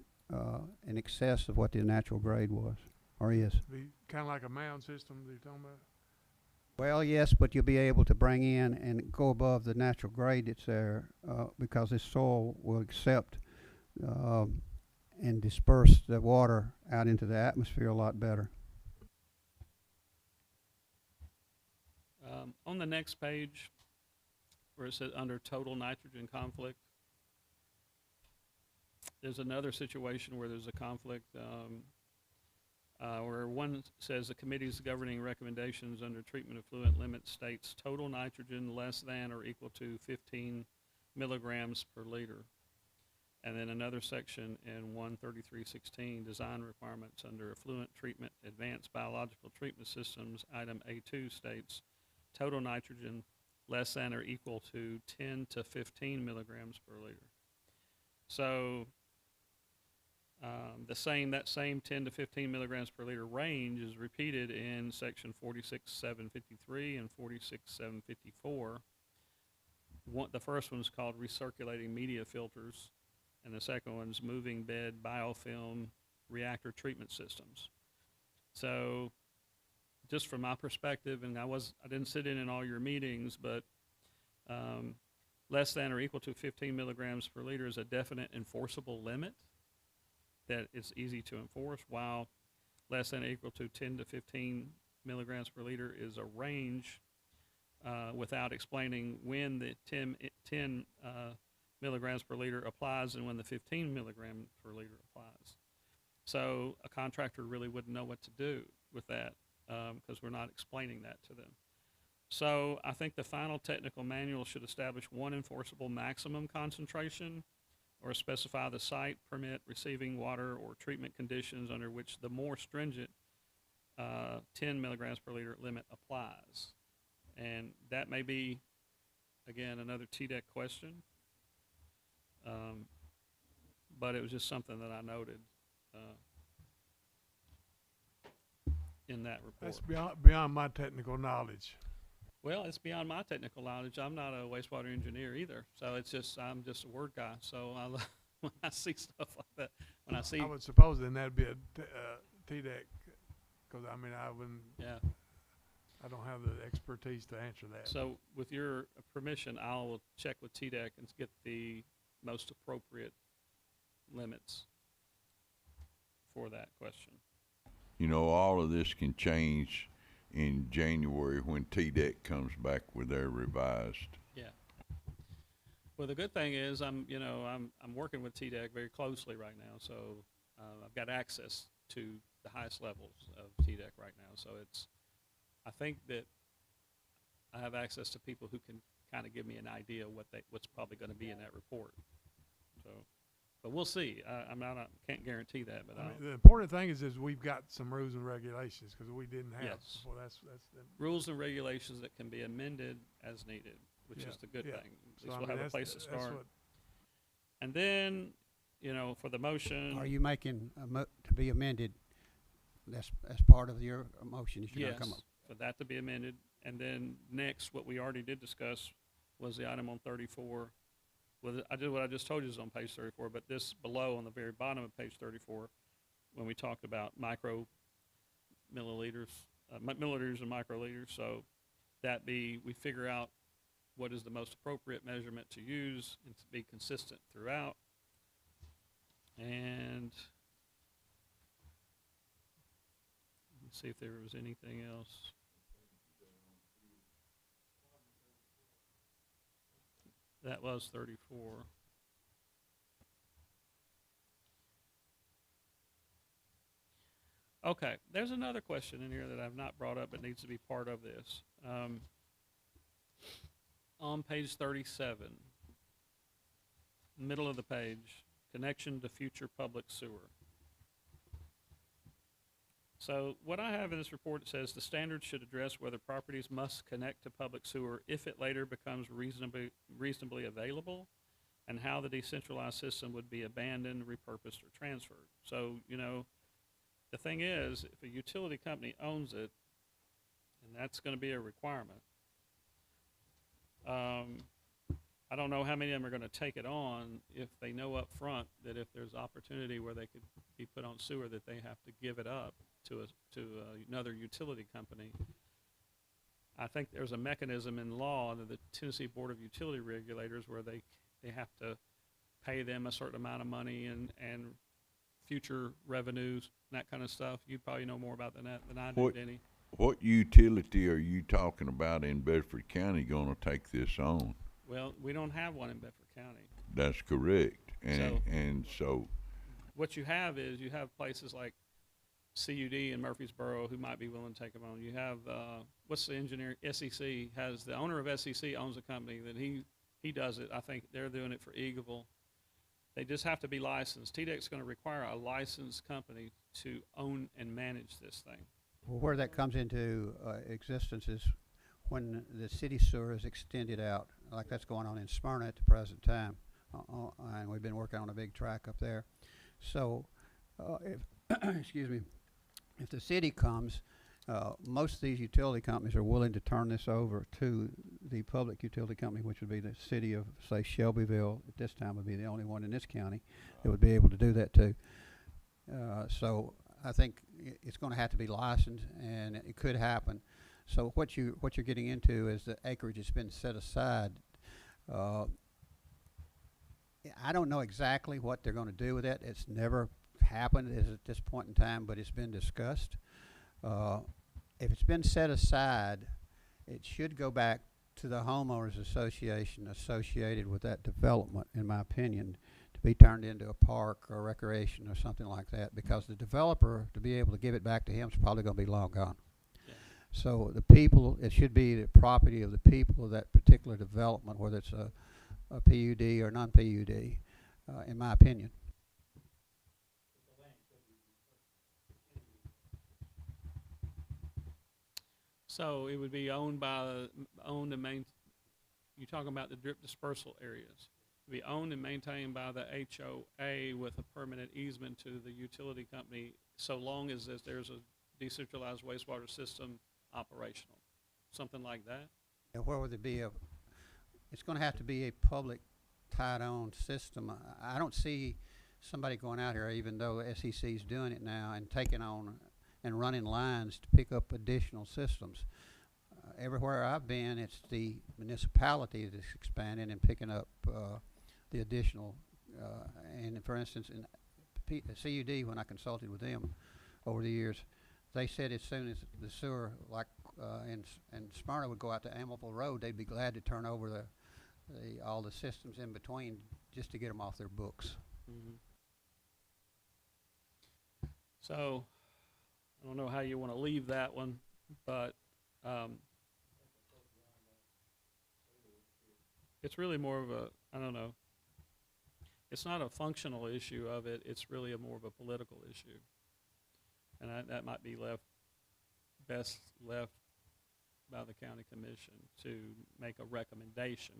excess of what the natural grade was or is. Be kind of like a mound system that you're talking about. Well, yes, but you'll be able to bring in and go above the natural grade that's there because this soil will accept and disperse the water out into the atmosphere a lot better. On the next page, where it says under total nitrogen conflict, there's another situation where there's a conflict where one says the committee's governing recommendations under treatment effluent limit states total nitrogen less than or equal to 15 milligrams per liter. And then another section in 13316, design requirements under effluent treatment, advanced biological treatment systems, item A2 states total nitrogen less than or equal to 10 to 15 milligrams per liter. So that same 10 to 15 milligrams per liter range is repeated in section 46753 and 46754. The first one's called recirculating media filters, and the second one's moving bed biofilm reactor treatment systems. So just from my perspective, and I didn't sit in all your meetings, but less than or equal to 15 milligrams per liter is a definite enforceable limit that is easy to enforce, while less than or equal to 10 to 15 milligrams per liter is a range without explaining when the 10 milligrams per liter applies and when the 15 milligram per liter applies. So a contractor really wouldn't know what to do with that because we're not explaining that to them. So I think the final technical manual should establish one enforceable maximum concentration or specify the site, permit, receiving water, or treatment conditions under which the more stringent 10 milligrams per liter limit applies. And that may be, again, another TDEC question, but it was just something that I noted in that report. That's beyond my technical knowledge. Well, it's beyond my technical knowledge. I'm not a wastewater engineer either, so it's just, I'm just a word guy. So when I see stuff like that, when I see, I would suppose then that'd be a TDEC, because I mean, yeah. I don't have the expertise to answer that. So with your permission, I will check with TDEC and get the most appropriate limits for that question. You know, all of this can change in January when TDEC comes back with their revised. Yeah. Well, the good thing is I'm working with TDEC very closely right now, so I've got access to the highest levels of TDEC right now. So I think that I have access to people who can kind of give me an idea of what's probably going to be in that report. So, but we'll see. Can't guarantee that, but I mean, the important thing is we've got some rules and regulations, because we didn't have Yes. before. That's rules and regulations that can be amended as needed, which is the good thing. At least so, I we'll mean, have a that's- place to that's start. what- And then, for the motion. Are you making to be amended? That's part of your motion that you're Yes, gonna come up. for that to be amended. And then next, what we already did discuss was the item on 34. Well, I did what I just told you is on page 34, but this below on the very bottom of page 34, when we talked about milliliters and microliters. So we figure out what is the most appropriate measurement to use and to be consistent throughout. And let's see if there was anything else. That was 34. Okay, there's another question in here that I've not brought up but needs to be part of this. On page 37, middle of the page, connection to future public sewer. So what I have in this report, it says the standards should address whether properties must connect to public sewer if it later becomes reasonably available, and how the decentralized system would be abandoned, repurposed, or transferred. So, the thing is, if a utility company owns it, and that's going to be a requirement, I don't know how many of them are going to take it on if they know up front that if there's opportunity where they could be put on sewer, that they have to give it up to another utility company. I think there's a mechanism in law under the Tennessee Board of Utility Regulators where they have to pay them a certain amount of money and future revenues and that kind of stuff. You probably know more about that than I do, Denny. What utility are you talking about in Bedford County gonna take this on? Well, we don't have one in Bedford County. That's correct. And so What you have is you have places like CUD in Murfreesboro who might be willing to take them on. You have, what's the engineer, SEC has, the owner of SEC owns a company that he does it. I think they're doing it for Eagleville. They just have to be licensed. TDEC's going to require a licensed company to own and manage this thing. Well, where that comes into existence is when the city sewer is extended out, like that's going on in Smyrna at the present time, and we've been working on a big track up there. So, if excuse me, if the city comes, most of these utility companies are willing to turn this over to the public utility company, which would be the city of, say, Shelbyville. At this time, would be the only one in this county that would be able to do that too. So I think it's going to have to be licensed, and it could happen. So what you're getting into is the acreage that's been set aside. I don't know exactly what they're going to do with it. It's never happened at this point in time, but it's been discussed. If it's been set aside, it should go back to the homeowners association associated with that development, in my opinion, to be turned into a park or recreation or something like that, because the developer, to be able to give it back to him, is probably going to be long gone. Yeah. So the people, it should be the property of the people of that particular development, whether it's a PUD or non-PUD, in my opinion. So it would be owned and maintained. You're talking about the drip dispersal areas. It'd be owned and maintained by the HOA with a permanent easement to the utility company, so long as there's a decentralized wastewater system operational. Something like that? Where would it be it's gonna have to be a public tied-on system. I don't see somebody going out here, even though SEC's doing it now, and taking on and running lines to pick up additional systems. Everywhere I've been, it's the municipality that's expanding and picking up the additional. And for instance, in CUD, when I consulted with them over the years, they said as soon as the sewer, like in Smyrna, would go out to Amable Road, they'd be glad to turn over all the systems in between just to get them off their books. Mm-hmm. So, I don't know how you want to leave that one, but it's really more of a, I don't know, it's not a functional issue of it, it's really more of a political issue. And that might be best left by the county commission to make a recommendation.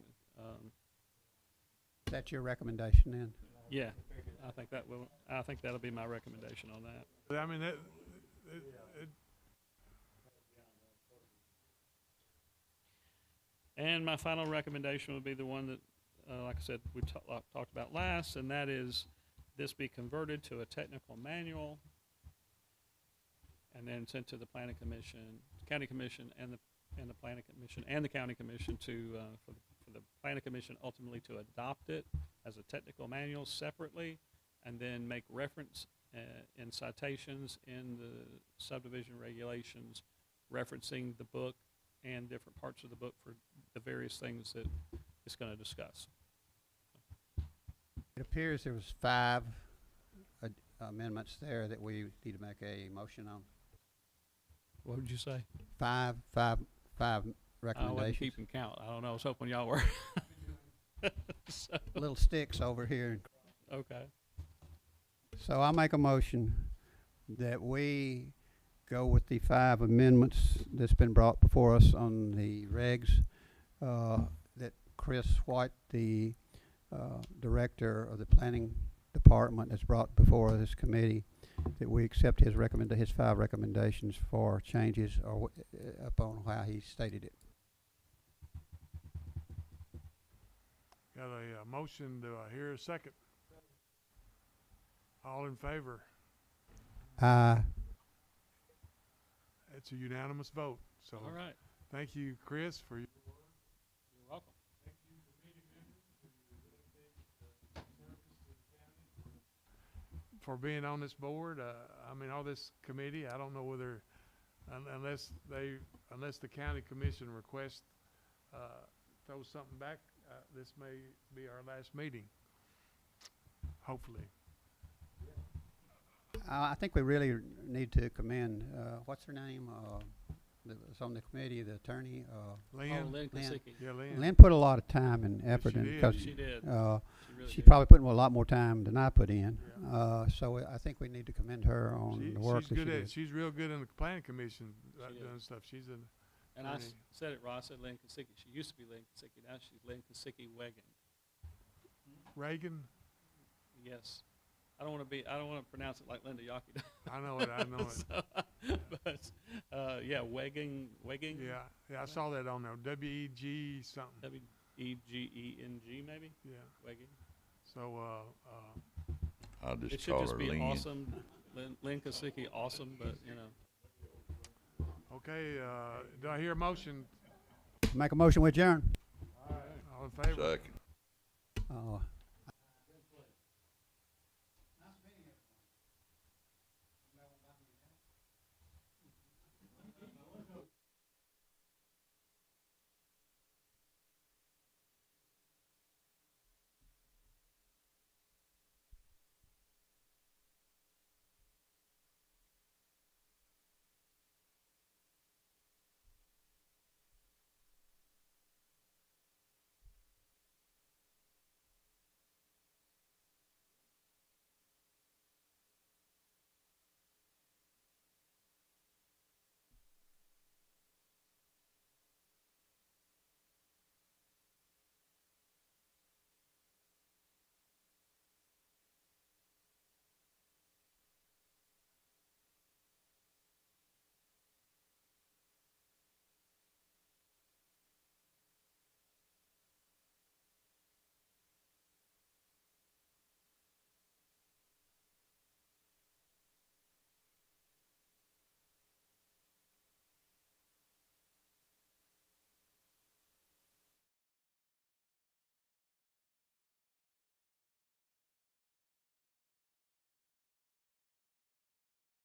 That's your recommendation then? Yeah, I think that'll be my recommendation on that. I mean, And my final recommendation would be the one that, like I said, we talked about last, and that is this be converted to a technical manual and then sent to the planning commission, county commission, and the planning commission and the county commission for the planning commission ultimately to adopt it as a technical manual separately, and then make reference in citations in the subdivision regulations referencing the book and different parts of the book for the various things that it's going to discuss. It appears there was 5 amendments there that we need to make a motion on. What would you say? Five I wasn't recommendations. keeping count. I don't know. I was hoping y'all were. So, Little sticks over here. okay. So I make a motion that we go with the 5 amendments that's been brought before us on the regs, that Chris White, the director of the planning department, has brought before this committee, that we accept his 5 recommendations for changes or upon how he stated it. got a motion. Do I hear a second? All in favor? It's a unanimous vote. So All right. thank you, Chris, for your You're welcome. for being on this board. I mean, on this committee. I don't know whether, unless the county commission requests throw something back, this may be our last meeting. Hopefully. I think we really need to commend, what's her name? That's on the committee, the attorney. Lynn? Oh, Lynn Kosicki. Yeah, Lynn. Lynn put a lot of time and effort she in, did. because She did. She really she did. probably put in a lot more time than I put in. So I think we need to commend her on the work She's that she good at. did. She's real good in the planning commission She doing is. stuff. She's an And I attorney. said it, Ross. I said Lynn Kosicki. She used to be Lynn Kosicki. Now she's Lynn Kosicki-Wegan. Reagan. Yes. I don't want to pronounce it like Linda Yawkey does. I know it. I know it. So, but, yeah, Wegging. Yeah, I saw that on there. WEG something. W-E-G-E-N-G maybe? Yeah. Wegging. So, I'll It just should call just her be Lynn. awesome. Lynn Kosicki, awesome, but, you know. okay. Do I hear a motion? Make a motion with adjourn. All in favor? Second.